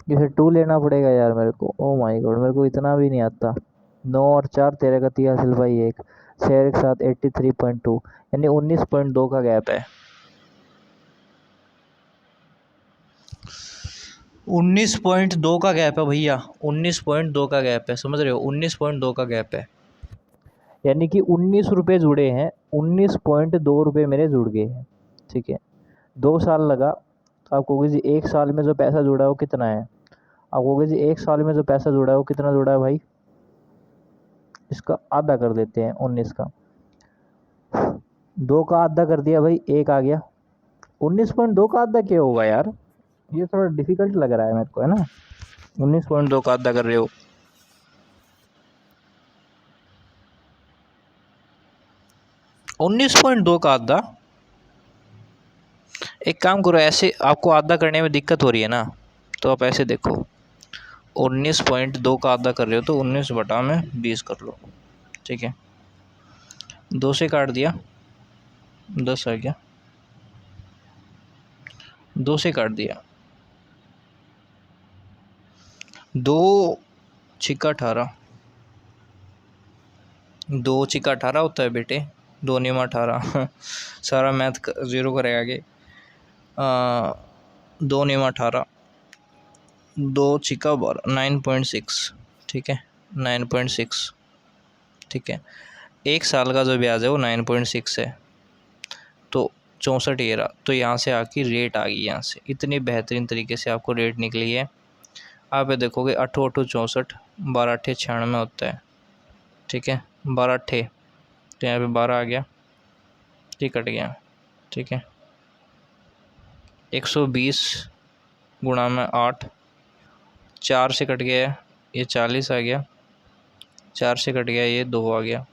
ये फिर 2 लेना पड़ेगा यार मेरे को। ओ माय गॉड, मेरे को इतना भी नहीं आता। 9 और 4 13 का 30 हासिल भाई, एक 6 एक साथ 83.2, यानी 19.2 का गैप है। 19.2 का गैप है भैया, 19.2 का गैप है, समझ रहे हो, 19.2 का गैप है, यानी कि 19 रुपये जुड़े हैं, 19.2 रुपये मेरे जुड़ गए हैं, ठीक है। 2 साल लगा, तो आप कहोगे जी 1 साल में जो पैसा जुड़ा है वो कितना है, आप कहोगे जी 1 साल में जो पैसा जुड़ा है वो कितना जुड़ा है भाई, इसका आधा कर देते हैं 19 का, 2 का आधा कर दिया भाई, 1 आ गया। 19.2 का आधा क्या होगा यार, ये थोड़ा डिफिकल्ट लग रहा है मेरे को, है ना। 19.2 का आधा कर रहे हो, 19.2 का आधा। एक काम करो, ऐसे आपको आधा करने में दिक्कत हो रही है ना, तो आप ऐसे देखो, 19.2 का आधा कर रहे हो तो 19 बटा में 20 कर लो, ठीक है। 2 से काट दिया, 10 आ गया। 2 से काट दिया, 2 छिक्का 18, 2 छिक्का 18 होता है बेटे, 2 नियम 18 सारा मैथ ज़ीरो करेगा आगे। 2 नियम 18, 2 छिक्का 12, 9.6, ठीक है, 9.6, ठीक है। 1 साल का जो ब्याज है वो 9.6 है, तो 64 ये रहा। तो यहाँ से आके रेट आ गई, यहाँ से इतनी बेहतरीन तरीके से आपको रेट निकली है। आप ये देखोगे 8 8 64, 12 8 96 होता है, ठीक है। 12 8, तो यहाँ पे 12 आ गया, ये कट गया, ठीक है। 120 गुणा में 8, 4 से कट गया है, ये 40 आ गया, 4 से कट गया, ये 2 आ गया,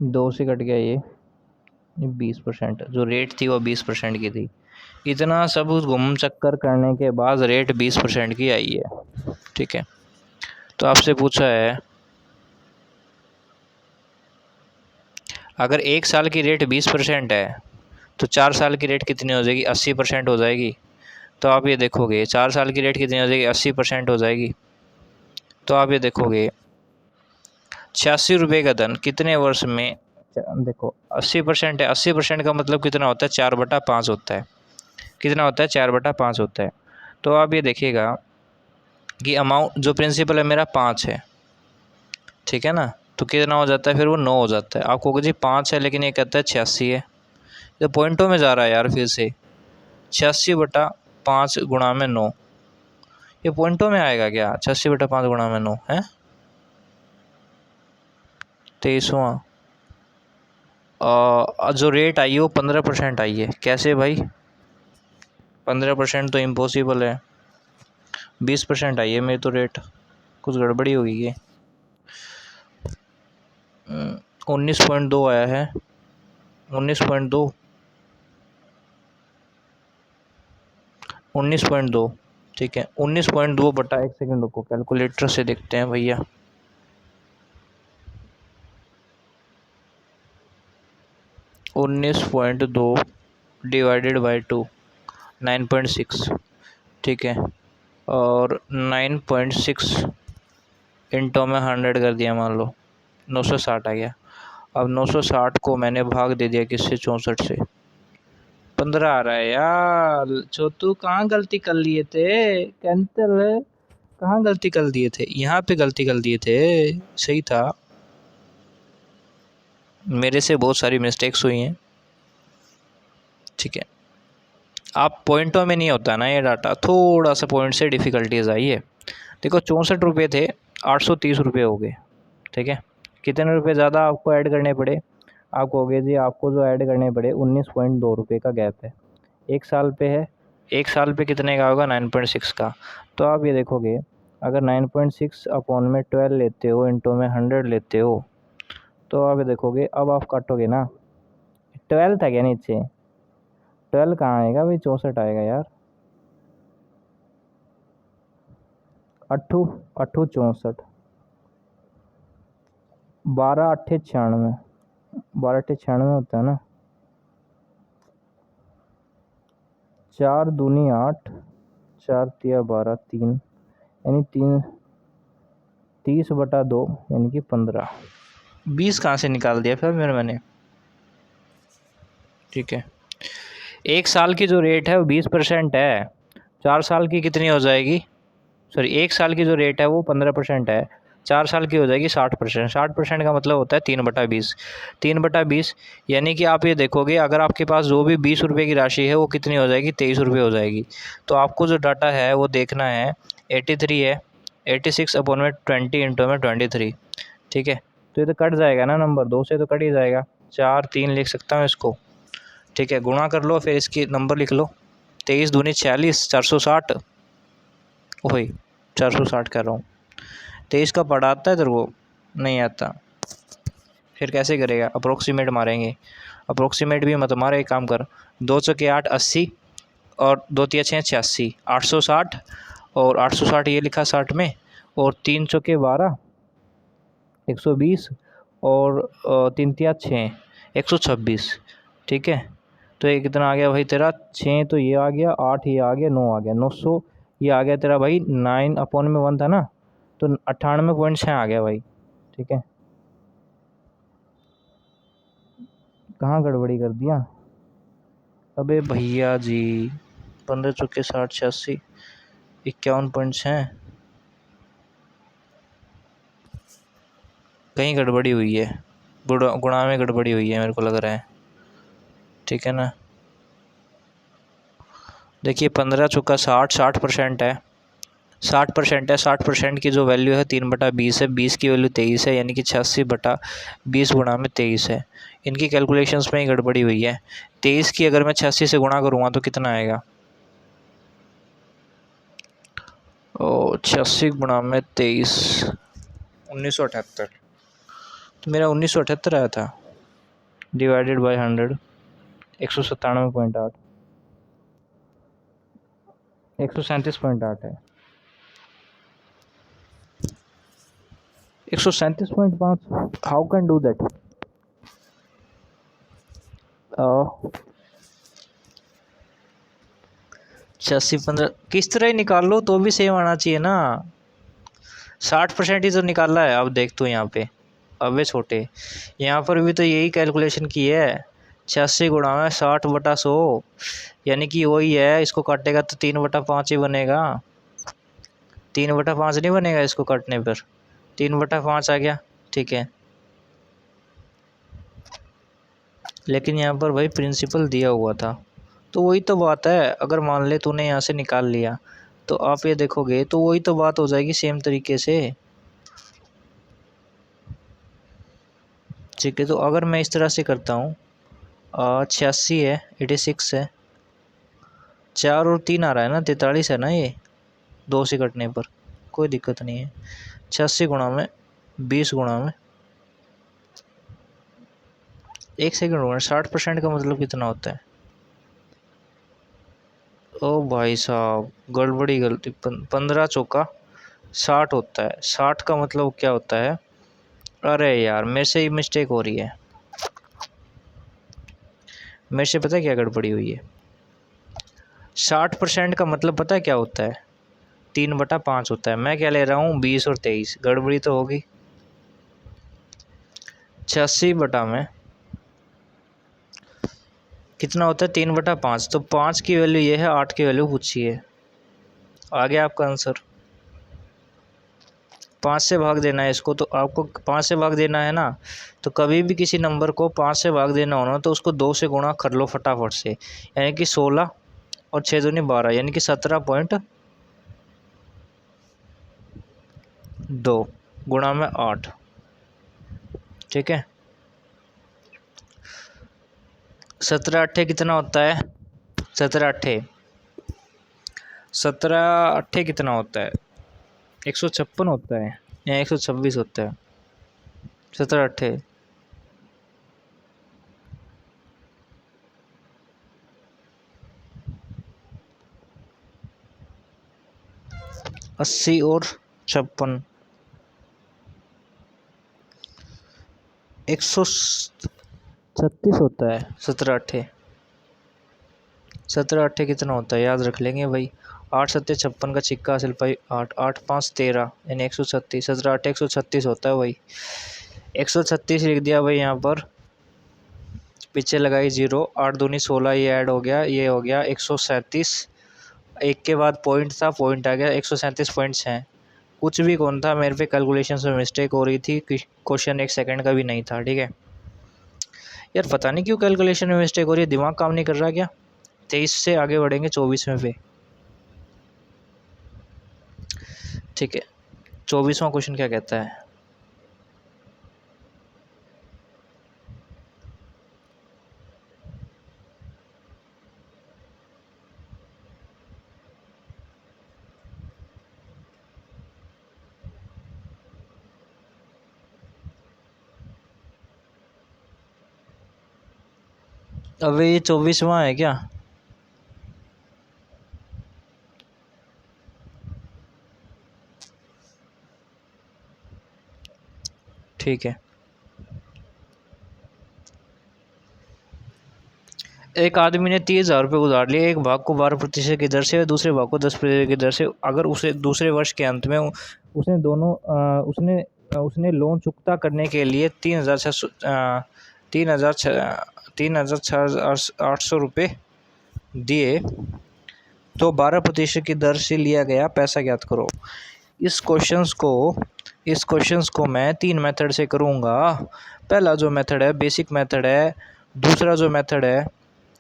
2 से कट गया, ये 20%। जो रेट थी वो 20% की थी। इतना सब घूम चक्कर करने के बाद रेट 20% की आई है, ठीक है। तो आपसे पूछा है, अगर 1 साल की रेट 20% है तो 4 साल की रेट कितनी हो जाएगी, 80% हो जाएगी। तो आप ये देखोगे 4 साल की रेट कितनी हो जाएगी, 80% हो जाएगी। तो आप ये देखोगे 86 रुपये का धन कितने वर्ष में, देखो 80% है, 80% का मतलब कितना होता है, 4/5 होता है। कितना होता है, 4/5 होता है। तो आप ये देखिएगा कि अमाउंट जो प्रिंसिपल है मेरा 5 है, ठीक है ना, तो कितना हो जाता है फिर वो 9 हो जाता है। आप कहोगे जी 5 है लेकिन ये कहता है 86 है, ये पॉइंटों में जा रहा है यार। फिर से 86/5 गुणा में 9, ये पॉइंटों में आएगा क्या, 86/5 गुणा में 9 है 23वां। जो रेट आई है वो 15% आई है। कैसे भाई, 15% तो इम्पॉसिबल है, 20% आई है मेरी तो रेट, कुछ गड़बड़ी होगी ये। 19.2 आया है, 19.2, 19.2, ठीक है। 19.2 बटा, 1 सेकेंड रुको, कैलकुलेटर से देखते हैं भैया। 19.2 डिवाइडेड बाई 2, 9.6, ठीक है। और 9.6 इंटो में 100 कर दिया, मान लो 960 आ गया। अब 960 को मैंने भाग दे दिया किससे, 64 से, 15 आ रहा है यार। छोटू कहाँ गलती कर लिए थे, कैंसिल है, कहाँ गलती कर दिए थे, यहाँ पे गलती कर दिए थे, सही था। मेरे से बहुत सारी मिस्टेक्स हुई हैं, ठीक है। आप पॉइंटों में नहीं होता ना ये डाटा, थोड़ा सा पॉइंट से डिफ़िकल्टीज आई है। देखो 64 रुपये थे, 830 रुपये हो गए, ठीक है। कितने रुपए ज़्यादा आपको ऐड करने पड़े, आप कहोगे जी आपको जो ऐड करने पड़े 19.2 रुपये का गैप है, 1 साल पे है। 1 साल पे कितने का होगा, 9.6 का। तो आप ये देखोगे अगर 9.6 अपॉन में 12 लेते हो, इंटू में 100 लेते हो, तो आप ये देखोगे, अब आप काटोगे ना, 12 था क्या नीचे, 12 कहाँ आएगा भाई, 64 आएगा यार। 8 8 64, 12 8 96, 12 8 96 होता है ना, 4 दूनी 8, 4 तिया 12, 3 यानी 30/2 यानी कि 15। 20 कहाँ से निकाल दिया फिर मैंने, ठीक है। 1 साल की जो रेट है वो 20% है, 4 साल की कितनी हो जाएगी, सॉरी 1 साल की जो रेट है वो 15% है, 4 साल की हो जाएगी 60%। 60% का मतलब होता है 3/20, 3/20 यानी कि आप ये देखोगे अगर आपके पास जो भी 20 रुपये की राशि है वो कितनी हो जाएगी, 23 रुपये हो जाएगी। तो आपको जो डाटा है वो देखना है 83 है, 86 अपॉन में 20 इंटू में 23, ठीक है। तो ये तो कट जाएगा ना, नंबर 2 से तो कट ही जाएगा। 4 3 लिख सकता हूँ इसको, ठीक है। गुणा कर लो, फिर इसकी नंबर लिख लो। 23 दूनी 46, 460, वही 460 कर रहा हूँ। 23 का पढ़ा आता है तेरे को? नहीं आता। फिर कैसे करेगा? अप्रोक्सीमेट मारेंगे। अप्रोक्सीमेट भी मत मार, एक काम कर, 2 चौके 8 80 और 2 तिया 6 86, 860 और 860 ये लिखा 60 में, और 3 चौके 12 120 और 3 तिया 6 126, ठीक है। तो ये कितना आ गया भाई तेरा? 6 तो ये आ गया, 8 ये आ गया, 9 आ गया, 900 ये आ गया तेरा भाई। 9/1 था ना, तो 98.6 आ गया भाई, ठीक है। कहाँ गड़बड़ी कर दिया? अबे भैया जी, 15 चौके 60 86 51.6, कहीं गड़बड़ी हुई है, गुणा में गड़बड़ी हुई है मेरे को लग रहा है, ठीक है ना। देखिए 15 चौका 60, 60% है, 60% है। 60% की जो वैल्यू है 3/20 है, 20 की वैल्यू 23 है, यानी कि 86/20 गुणा में 23 है। इनकी कैलकुलेशंस में ही गड़बड़ी हुई है। 23 की अगर मैं 86 से गुणा करूँगा तो कितना आएगा? 86 गुणा में 23, 1978। तो मेरा 1978 आया था, डिवाइडेड बाई 100, 197.8, 137.8 है, 137.5। How can do that? 86 15 किस तरह ही निकाल लो तो भी सेम आना चाहिए ना। 60% ही तो निकाला है। अब देख तो यहाँ पे, अबे छोटे, यहाँ पर भी तो यही कैलकुलेशन की है। 86 गुणा में 60/100, यानी कि वही है। इसको काटेगा तो 3/5 ही बनेगा। 3/5 नहीं बनेगा इसको काटने पर, 3/5 आ गया, ठीक है। लेकिन यहाँ पर भाई प्रिंसिपल दिया हुआ था, तो वही तो बात है। अगर मान ले तूने यहाँ से निकाल लिया तो आप ये देखोगे तो वही तो बात हो जाएगी सेम तरीके से, ठीक है। तो अगर मैं इस तरह से करता हूँ, 86 है, 86 है, 4 और 3 आ रहा है ना, 43 है ना, ये 2 से कटने पर कोई दिक्कत नहीं है। 86 गुणा में 20 गुणा में 1 सेकंड होगा, 60% का मतलब कितना होता है? ओ भाई साहब, गड़बड़ी गलती। 15 चौका 60 होता है। 60 का मतलब क्या होता है? अरे यार, मेरे से ही मिस्टेक हो रही है। मेरे से पता है क्या गड़बड़ी हुई है? 60% का मतलब पता है क्या होता है? 3/5 होता है। मैं क्या ले रहा हूँ? 20 और 23, गड़बड़ी तो होगी। 86 बटा में कितना होता है? 3/5। तो 5 की वैल्यू ये है, 8 की वैल्यू पूछी है। आ गया आपका आंसर। 5 से भाग देना है इसको, तो आपको 5 से भाग देना है ना। तो कभी भी किसी नंबर को 5 से भाग देना होना तो उसको 2 से गुणा कर लो फटाफट से, यानी कि 16 और 6 दूनी 12, यानी कि 17.2 गुणा में 8, ठीक है। 17 अट्ठे कितना होता है? 17 अट्ठे 17 अट्ठे कितना होता है? 156 होता है या 126 होता है? 17 अट्ठे 80 और 56, 136 होता है। 17 अट्ठे कितना होता है? याद रख लेंगे भाई। 8 7 56 का छिक्का हासिल पाई 8, 8 5 13, यानी 136। 17 अट्ठे 136 होता है भाई। 136 लिख दिया भाई यहाँ पर, पीछे लगाई 0, 8 दूनी 16, ये ऐड हो गया, ये हो गया 137। एक के बाद पॉइंट था, पॉइंट आ गया 137.6। कुछ भी कौन था, मेरे पे कैलकुलेशन में मिस्टेक हो रही थी। क्वेश्चन 1 सेकंड का भी नहीं था, ठीक है। यार पता नहीं क्यों कैलकुलेशन में मिस्टेक हो रही है, दिमाग काम नहीं कर रहा क्या? 23 से आगे बढ़ेंगे 24वें पे, ठीक है। 24वां क्वेश्चन क्या कहता है? अब ये 24वां है क्या? ठीक है। एक आदमी ने 30,000 रुपये उधार लिए, एक भाग को 12% की दर से, दूसरे भाग को 10% की दर से। अगर उसे दूसरे वर्ष के अंत में उसने दोनों उसने लोन चुकता करने के लिए 3,800 रुपये दिए, तो 12% की दर से लिया गया पैसा ज्ञात करो। इस क्वेश्चंस को मैं 3 मेथड से करूँगा। पहला जो मेथड है बेसिक मेथड है, दूसरा जो मेथड है,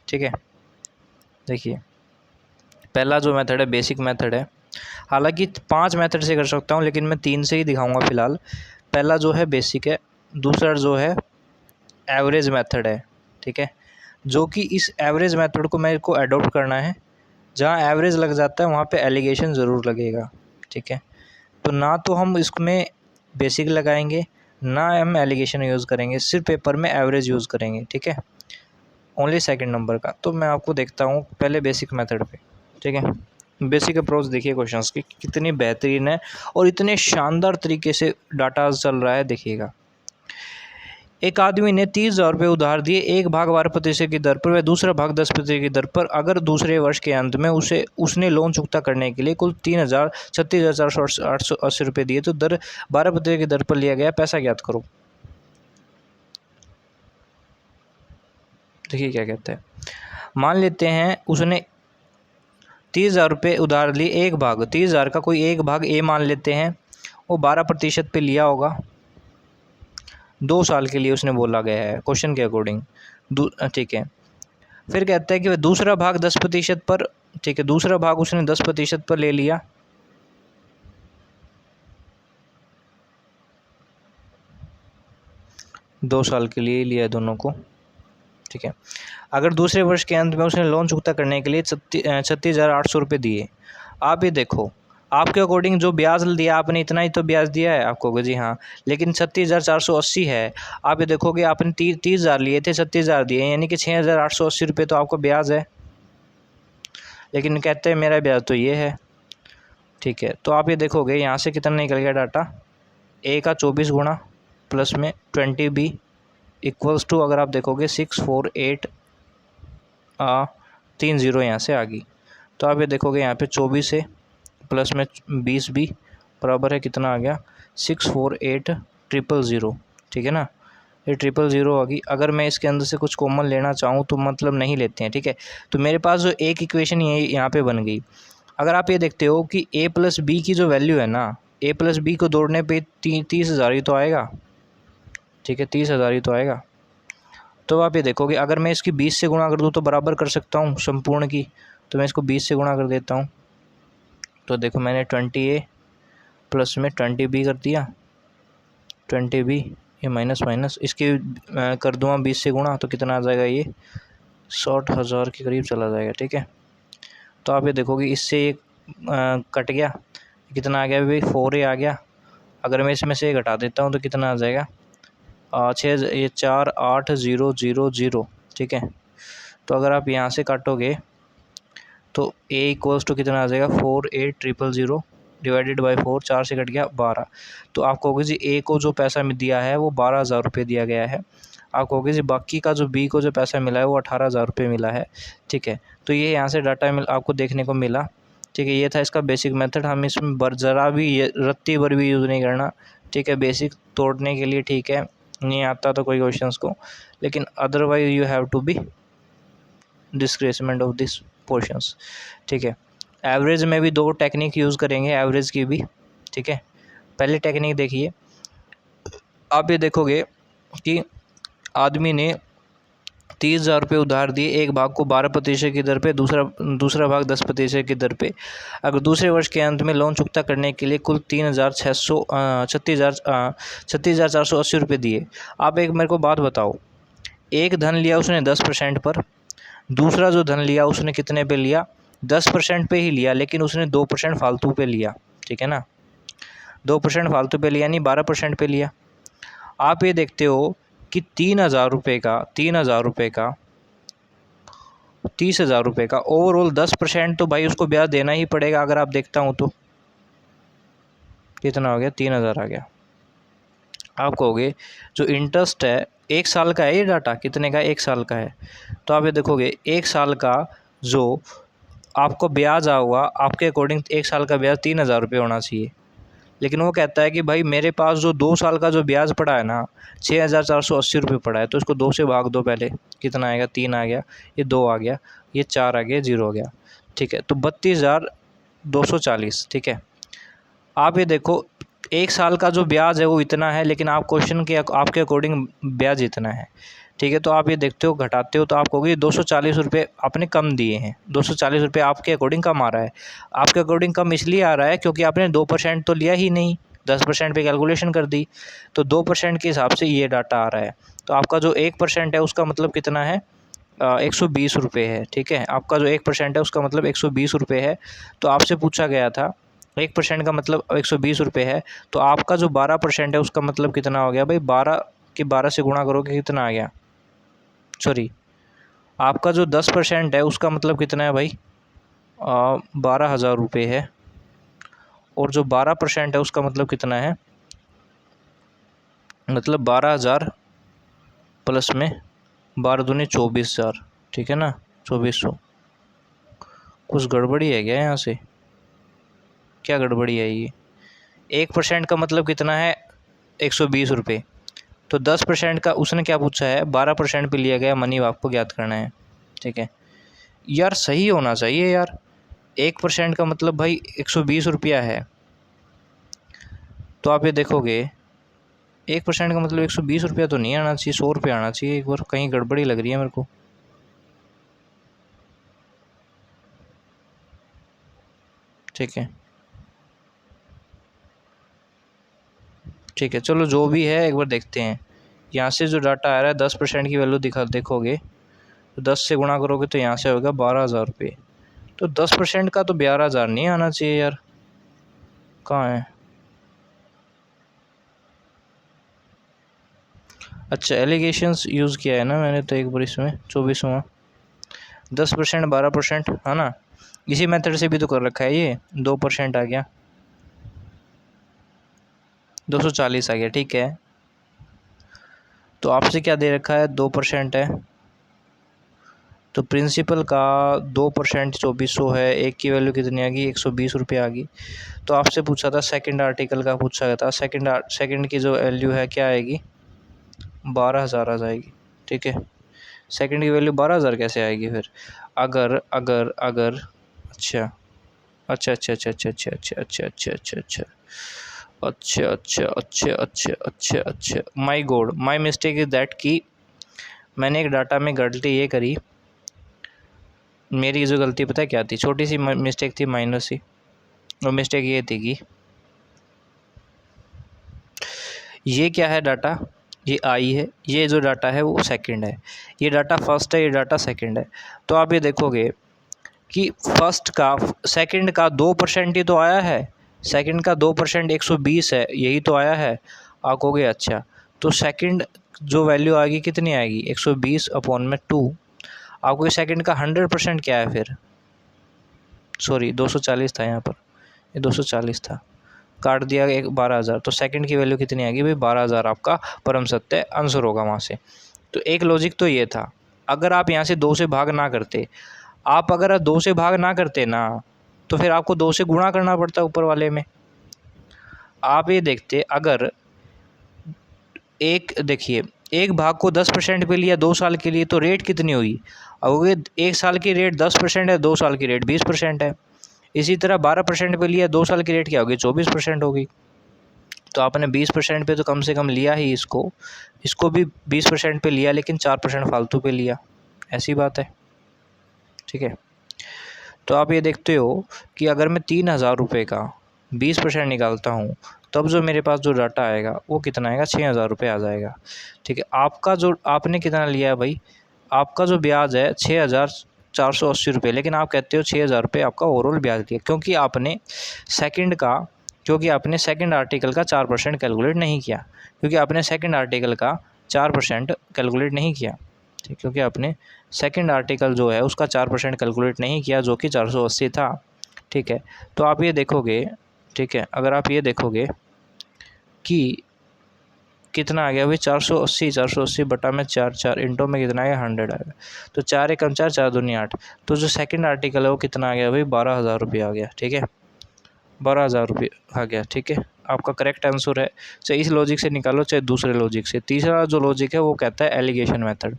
ठीक है, देखिए पहला जो मेथड है बेसिक मेथड है। हालांकि 5 मेथड से कर सकता हूँ, लेकिन मैं 3 से ही दिखाऊंगा फ़िलहाल। पहला जो है बेसिक है, दूसरा जो है एवरेज मेथड है, ठीक है, जो कि इस एवरेज मेथड को मेरे को अडॉप्ट करना है। जहाँ एवरेज लग जाता है वहाँ पे एलिगेशन ज़रूर लगेगा, ठीक है। तो ना तो हम इसमें बेसिक लगाएंगे, ना हम एलिगेशन यूज़ करेंगे, सिर्फ पेपर में एवरेज यूज़ करेंगे, ठीक है, ओनली सेकंड नंबर का। तो मैं आपको देखता हूँ पहले बेसिक मेथड पे, ठीक है। बेसिक अप्रोच देखिए क्वेश्चंस की कितनी बेहतरीन है और इतने शानदार तरीके से डाटा चल रहा है, देखिएगा। एक आदमी ने 30,000 रुपये उधार दिए, एक भाग 12% की दर पर व दूसरा भाग 10% की दर पर। अगर दूसरे वर्ष के अंत में उसने लोन चुकता करने के लिए कुल 36,480 रुपये दिए, तो दर 12% की दर पर लिया गया पैसा ज्ञात करो। देखिए क्या कहते हैं। मान लेते हैं उसने 30,000 रुपये उधार लिए, एक भाग 30,000 का कोई एक भाग ए मान लेते हैं, वो 12% पे लिया होगा, 2 साल के लिए उसने बोला गया है क्वेश्चन के अकॉर्डिंग, ठीक है। फिर कहता है कि वह दूसरा भाग 10% पर, ठीक है, दूसरा भाग उसने 10% पर ले लिया, दो साल के लिए लिया दोनों को, ठीक है। अगर दूसरे वर्ष के अंत में उसने लोन चुकता करने के लिए 36,800 रुपये दिए। आप ये देखो, आपके अकॉर्डिंग जो ब्याज दिया आपने इतना ही तो ब्याज दिया है, आपको जी हाँ, लेकिन 36,480 है। आप ये देखोगे आपने 30,000 लिए थे, 36,000 दिए, यानी कि 6,880 रुपये तो आपको ब्याज है, लेकिन कहते हैं मेरा ब्याज तो ये है, ठीक है। तो आप ये देखोगे यहाँ से कितना निकल गया डाटा, ए का 24 गुना प्लस में 20B इक्वल्स टू, अगर आप देखोगे 648 3 ज़ीरो यहाँ से आ गई। तो आप ये देखोगे यहाँ पे 24 है प्लस में 20B बराबर है कितना आ गया, 648,000, ठीक है ना, ये 000 आ गई। अगर मैं इसके अंदर से कुछ कॉमन लेना चाहूँ तो मतलब नहीं लेते हैं, ठीक है। तो मेरे पास जो एक इक्वेशन ये यहाँ पे बन गई। अगर आप ये देखते हो कि a प्लस बी की जो वैल्यू है ना, a प्लस बी को जोड़ने पे 30,000 ही तो आएगा, ठीक है, 30,000 ही तो आएगा। तो आप ये देखोगे अगर मैं इसकी 20 से गुणा कर दूँ तो बराबर कर सकता हूँ संपूर्ण की, तो मैं इसको 20 से गुणा कर देता हूँ। तो देखो मैंने 20A प्लस में 20B कर दिया, 20B ये माइनस माइनस इसके कर दूँगा 20 से गुणा, तो कितना आ जाएगा, ये 60,000 के करीब चला जाएगा, ठीक है। तो आप ये देखोगे इससे एक कट गया, कितना आ गया भाई, 4A आ गया। अगर मैं इसमें से घटा देता हूँ तो कितना आ जाएगा, 48,000, ठीक है। तो अगर आप यहाँ से काटोगे तो a इक्वल्स टू कितना आ जाएगा, 48,000 डिवाइडेड बाई 4, 4 से कट गया 12। तो आप कहोगे जी a को जो पैसा दिया है वो 12,000 रुपये दिया गया है, आप कहोगे जी बाकी का जो b को जो पैसा मिला है वो 18,000 रुपये मिला है, ठीक है। तो ये यहाँ से डाटा आपको देखने को मिला, ठीक है। ये था इसका बेसिक मेथड। हम इसमें ज़रा भी रत्ती भर भी यूज़ नहीं करना, ठीक है, बेसिक तोड़ने के लिए, ठीक है, नहीं आता तो कोई क्वेश्चंस को, लेकिन otherwise you have to be description of this portions, ठीक है। एवरेज में भी 2 टेक्निक यूज़ करेंगे, एवरेज की भी, ठीक है। पहली टेक्निक देखिए, आप ये देखोगे कि आदमी ने 30,000 रुपये उधार दिए, एक भाग को 12% की दर पे, दूसरा भाग 10% की दर पे। अगर दूसरे वर्ष के अंत में लोन चुकता करने के लिए कुल 36,480 रुपये दिए। आप एक मेरे को बात बताओ, एक धन लिया उसने 10% पर, दूसरा जो धन लिया उसने कितने पे लिया, 10% पे ही लिया, लेकिन उसने 2% फालतू पे लिया, ठीक है ना, 2% फालतू पे लिया, यानी 12% पे लिया। आप ये देखते हो कि 3,000 रुपये का 30,000 रुपये का ओवरऑल 10% तो भाई उसको ब्याज देना ही पड़ेगा। अगर आप देखता हूँ तो कितना हो गया, 3,000 आ गया। आप कहोगे जो इंटरेस्ट है 1 साल का है, ये डाटा कितने का, 1 साल का है। तो आप ये देखोगे 1 साल का जो आपको ब्याज आऊगा, आपके अकॉर्डिंग 1 साल का ब्याज 3,000 रुपये होना चाहिए। लेकिन वो कहता है कि भाई मेरे पास जो 2 साल का जो ब्याज पड़ा है ना 6,480 रुपये पड़ा है, तो इसको 2 से भाग दो पहले, कितना आएगा, 3 आ गया, ये 2 आ गया, ये 4 आ गया, 0 आ गया, ठीक है। तो 32,240, ठीक है। आप ये देखो 1 साल का जो ब्याज है वो इतना है, लेकिन आप क्वेश्चन के आपके अकॉर्डिंग ब्याज इतना है, ठीक है। तो आप ये देखते हो, घटाते हो, तो आप कहोगे 240 रुपये आपने कम दिए हैं। 240 रुपये आपके अकॉर्डिंग कम आ रहा है। आपके अकॉर्डिंग कम इसलिए आ रहा है क्योंकि आपने 2% तो लिया ही नहीं, 10% पे कैलकुलेशन कर दी, तो 2% के हिसाब से ये डाटा आ रहा है। तो आपका जो 1% है उसका मतलब कितना है, 120 रुपये है, ठीक है। आपका जो 1% है उसका मतलब 120 रुपये है। तो आपसे पूछा गया था 1% का मतलब 120 रुपये है, तो आपका जो 12% है उसका मतलब कितना हो गया भाई, 12 के 12 से गुणा करोगे कितना आ गया, सॉरी आपका जो 10% है उसका मतलब कितना है भाई, 12,000 रुपये है। और जो 12% है उसका मतलब कितना है, मतलब 12,000 प्लस में 12 दूनी 24,000, ठीक है ना, 2400। कुछ गड़बड़ी है क्या यहाँ से, क्या गड़बड़ी है ये। 1% का मतलब कितना है, 120 रुपये। तो 10% का उसने क्या पूछा है, 12% पे लिया गया मनी आपको ज्ञात करना है, ठीक है। यार सही होना चाहिए यार, 1% का मतलब भाई 120 रुपया है। तो आप ये देखोगे 1% का मतलब 120 रुपया तो नहीं आना चाहिए, 100 रुपये आना चाहिए। एक बार कहीं गड़बड़ी लग रही है मेरे को, ठीक है, ठीक है। चलो जो भी है एक बार देखते हैं। यहाँ से जो डाटा आ रहा है 10% की वैल्यू देखोगे तो 10 से गुणा करोगे तो यहाँ से होगा 12,000 रुपये। तो 10% का तो 12,000 नहीं आना चाहिए यार, कहाँ है। अच्छा एलिगेशंस यूज़ किया है ना मैंने तो एक बार इसमें 24वां, 10% 12% है ना, इसी मेथड से भी तो कर रखा है ये। 2% आ गया, 240 आ गया, ठीक है। तो आपसे क्या दे रखा है, 2% है, तो प्रिंसिपल का 2% 2400 है, एक की वैल्यू कितनी आ गई, 120 रुपये आ गई। तो आपसे पूछा था सेकंड आर्टिकल का, पूछा गया था सेकंड की जो वैल्यू है क्या आएगी, 12,000 आ जाएगी, ठीक है। सेकंड की वैल्यू 12,000 कैसे आएगी फिर, अगर अगर अगर अच्छा अच्छा अच्छा अच्छा अच्छा अच्छा अच्छा अच्छा अच्छा अच्छा अच्छा अच्छा अच्छा अच्छा अच्छा अच्छा अच्छा my God, my mistake is that कि मैंने एक डाटा में गलती ये करी। मेरी जो गलती पता है क्या थी, छोटी सी मिस्टेक थी, माइनर सी। और मिस्टेक ये थी कि ये क्या है डाटा, ये आई है, ये जो डाटा है वो सेकंड है, ये डाटा फर्स्ट है, ये डाटा सेकंड है। तो आप ये देखोगे कि फर्स्ट का सेकंड का 2% ही तो आया है, सेकंड का 2% 120 है, यही तो आया है। आप कहोगे अच्छा, तो सेकंड जो वैल्यू आएगी कितनी आएगी, 120/2। आपको सेकंड का 100% क्या है फिर, सॉरी 240 था यहाँ पर, ये 240 था, काट दिया एक 12,000, तो सेकंड की वैल्यू कितनी आएगी भाई, 12,000 आपका परम सत्य आंसर होगा वहाँ से। तो एक लॉजिक तो ये था। अगर आप यहाँ से 2 से भाग ना करते, आप अगर 2 से भाग ना करते ना, तो फिर आपको 2 से गुणा करना पड़ता ऊपर वाले में। आप ये देखते, अगर एक देखिए एक भाग को 10% पे लिया 2 साल के लिए, तो रेट कितनी हुई, अब 1 साल की रेट 10% है, 2 साल की रेट 20% है। इसी तरह 12% पे लिया 2 साल की रेट क्या होगी, 24% होगी। तो आपने 20% पे तो कम से कम लिया ही, इसको भी 20% पे लिया, लेकिन 4% फालतू पे लिया, ऐसी बात है, ठीक है। तो आप ये देखते हो कि अगर मैं 3,000 रुपये का 20% निकालता हूँ, तब जो मेरे पास जो डाटा आएगा वो कितना आएगा, 6,000 रुपये आ जाएगा, ठीक है। आपका जो आपने कितना लिया है भाई, आपका जो ब्याज है 6,480 रुपये, लेकिन आप कहते हो 6,000 रुपये आपका ओवरऑल ब्याज दिया, क्योंकि आपने सेकंड आर्टिकल का 4% कैलकुलेट नहीं किया, क्योंकि आपने सेकंड आर्टिकल का 4% कैलकुलेट नहीं किया, ठीक, क्योंकि आपने सेकंड आर्टिकल जो है उसका 4% कैलकुलेट नहीं किया, जो कि 480 था। ठीक है, तो आप ये देखोगे, ठीक है, अगर आप ये देखोगे कि कितना आ गया भाई, 480 बटा में 4 इंटो में कितना आया, 100 आएगा। तो 4 एकम 4, 4 दूनी 8। तो जो सेकंड आर्टिकल है वो कितना आ गया भाई, 12,000 रुपये आ गया। ठीक है, 12,000 रुपये आ गया। ठीक है, आपका करेक्ट आंसर है। चाहे इस लॉजिक से निकालो चाहे दूसरे लॉजिक से। तीसरा जो लॉजिक है वो कहता है एलिगेशन मेथड।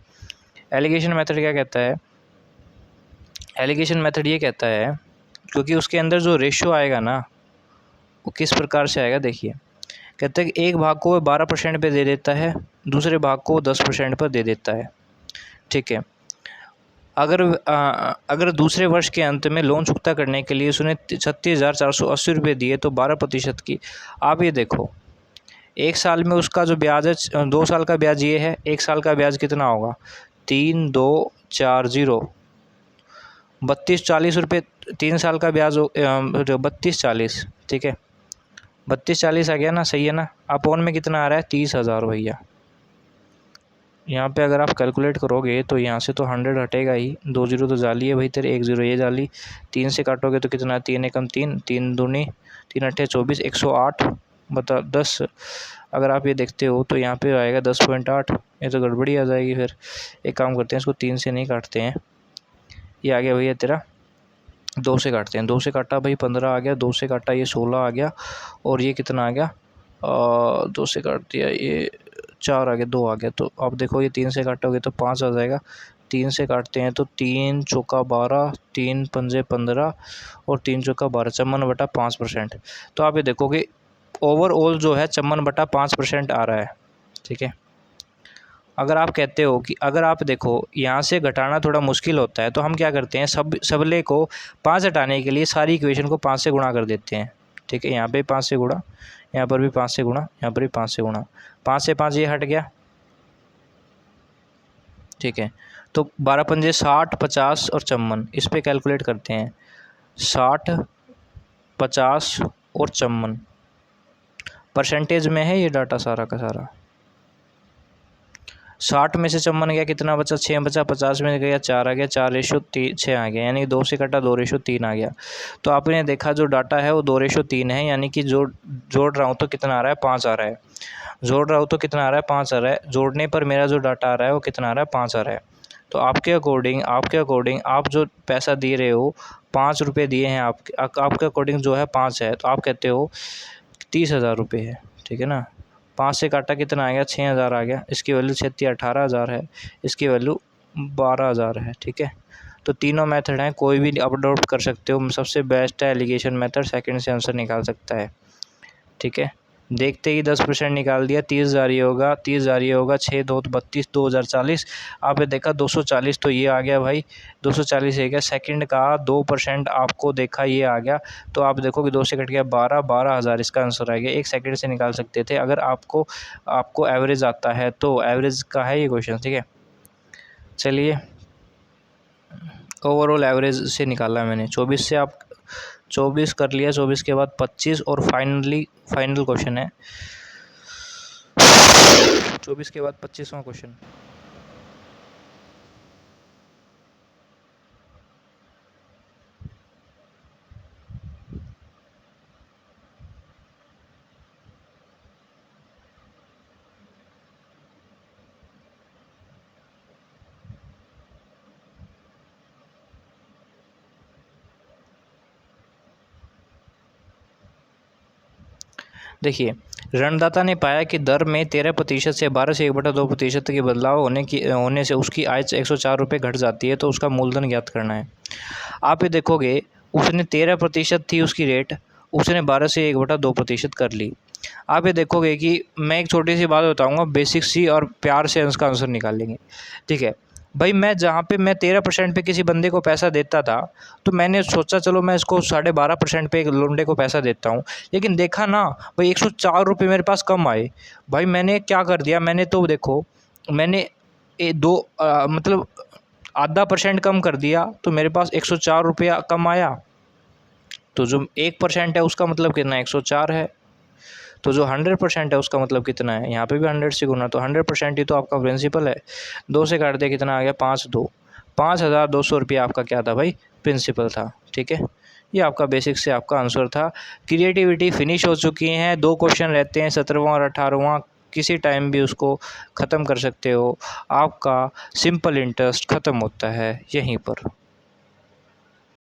एलिगेशन मेथड क्या कहता है, एलिगेशन मेथड ये कहता है, क्योंकि उसके अंदर जो रेशियो आएगा ना वो किस प्रकार से आएगा, देखिए। कहते हैं कि एक भाग को 12% पे दे देता है, दूसरे भाग को 10% पर दे देता है। ठीक है, अगर दूसरे वर्ष के अंत में लोन चुकता करने के लिए उसने 36,480 रुपये दिए तो 12% की। आप ये देखो, एक साल में उसका जो ब्याज है, 2 साल का ब्याज ये है, एक साल का ब्याज कितना होगा, 3,2,4,0, 32,40 रुपये। 3 साल का ब्याज 32,40। ठीक है, 32,40 आ गया ना, सही है ना। अपॉन में कितना आ रहा है, 30,000 भैया। यहाँ पे अगर आप कैलकुलेट करोगे तो यहाँ से तो 100 हटेगा ही, 2 जीरो तो जाली है भाई तेरे, 1 जीरो ये जाली। 3 से काटोगे तो कितना, 3 एकम 3, 3 दूनी 3 अट्ठे 24, 108 बता 10। अगर आप ये देखते हो तो यहाँ पे आएगा 10.8। ये तो गड़बड़ी आ जाएगी फिर। एक काम करते हैं, इसको 3 से नहीं काटते हैं, ये आ गया भैया तेरा 2 से काटते हैं। 2 से काटा भाई 15 आ गया, 2 से काटा ये 16 आ गया, और ये कितना आ गया, 2 से काट दिया ये 4 आ गया, 2 आ गया। तो आप देखो ये 3 से काटोगे तो 5 आ जाएगा। 3 से काटते हैं तो 3 चौका 12, 3 पंजे 15 और 3 चौका 12, 54/5%। तो आप ये देखोगे ओवरऑल जो है 54/5% आ रहा है। ठीक है, अगर आप कहते हो कि अगर आप देखो यहाँ से घटाना थोड़ा मुश्किल होता है तो हम क्या करते हैं, सबले को 5 हटाने के लिए सारी इक्वेशन को 5 से गुणा कर देते हैं। ठीक है, यहाँ पे 5 से गुणा, यहाँ पर भी 5 से गुणा, यहाँ पर भी 5 से गुणा, 5 से 5 ये हट गया। ठीक है, तो 12 पंजे 60, 50 और 54, इस पर कैलकुलेट करते हैं। 60, 50 और 54 परसेंटेज में है ये डाटा सारा का सारा। 60 में से 54 गया, कितना बचा, 6 बचा। 50 में गया 4 आ गया, 4:6 आ गया, यानी 2 से कटा 2:3 आ गया। तो आपने देखा जो डाटा है वो 2:3 है, यानी कि जोड़ रहा हूँ तो कितना आ रहा है, 5 आ रहा है। जोड़ रहा हूँ तो कितना आ रहा है, 5 आ रहा है। जोड़ने पर मेरा जो डाटा आ रहा है वो कितना आ रहा है, 5 आ रहा है। तो आपके अकॉर्डिंग आप जो पैसा दे रहे हो, 5 रुपये दिए हैं, आपके अकॉर्डिंग जो है 5 है, तो आप कहते हो 30,000 रुपये है। ठीक है ना, 5 से काटा कितना आ गया, 6,000 आ गया। इसकी वैल्यू 18,000 है, इसकी वैल्यू 12,000 है। ठीक है, तो तीनों मेथड हैं, कोई भी आप अडॉप्ट कर सकते हो। सबसे बेस्ट है एलिगेशन मेथड, सेकंड से आंसर निकाल सकता है। ठीक है, देखते ही 10% निकाल दिया, 30 जारी होगा, 30 जारी होगा, 6 2 32, 2040। आपने देखा 240, तो ये आ गया भाई 240 है क्या, सेकंड का 2% आपको देखा ये आ गया। तो आप देखो कि 2 से कट गया 12,000 इसका आंसर आ गया। 1 सेकंड से निकाल सकते थे अगर आपको एवरेज आता है तो। एवरेज का है ये क्वेश्चन। ठीक है, चलिए ओवरऑल एवरेज से निकाला है मैंने। 24 से आप 24 कर लिया, 24 के बाद 25 और फाइनल क्वेश्चन है 24 के बाद 25वां क्वेश्चन। देखिए, ऋणदाता ने पाया कि दर में 13% से 12 से 1/2% के बदलाव होने से उसकी आय 104 रुपये घट जाती है, तो उसका मूलधन ज्ञात करना है। आप ये देखोगे उसने 13% थी उसकी रेट, उसने 12 से 1/2% कर ली। आप ये देखोगे कि मैं एक छोटी सी बात बताऊंगा, बेसिक सी, और प्यार से इसका आंसर निकालेंगे। ठीक है भाई, मैं जहाँ पे मैं 13% पे किसी बंदे को पैसा देता था तो मैंने सोचा चलो मैं इसको 12.5% पे एक लोंडे को पैसा देता हूँ, लेकिन देखा ना भाई 104 रुपये मेरे पास कम आए। भाई मैंने क्या कर दिया, मैंने तो देखो मैंने मतलब आधा % कम कर दिया तो मेरे पास 104 रुपया कम आया। तो जो 1% है उसका मतलब कितना, 104 है। तो जो 100% है उसका मतलब कितना है, यहाँ पे भी 100 से गुना, तो 100% ही तो आपका प्रिंसिपल है। 2 से काट दिया, कितना आ गया 5,200 रुपया आपका क्या था भाई, प्रिंसिपल था। ठीक है, ये आपका बेसिक से आपका आंसर था। क्रिएटिविटी फिनिश हो चुकी है, 2 क्वेश्चन रहते हैं, 17वां और 18वां, किसी टाइम भी उसको ख़त्म कर सकते हो। आपका सिंपल इंटरेस्ट ख़त्म होता है यहीं पर।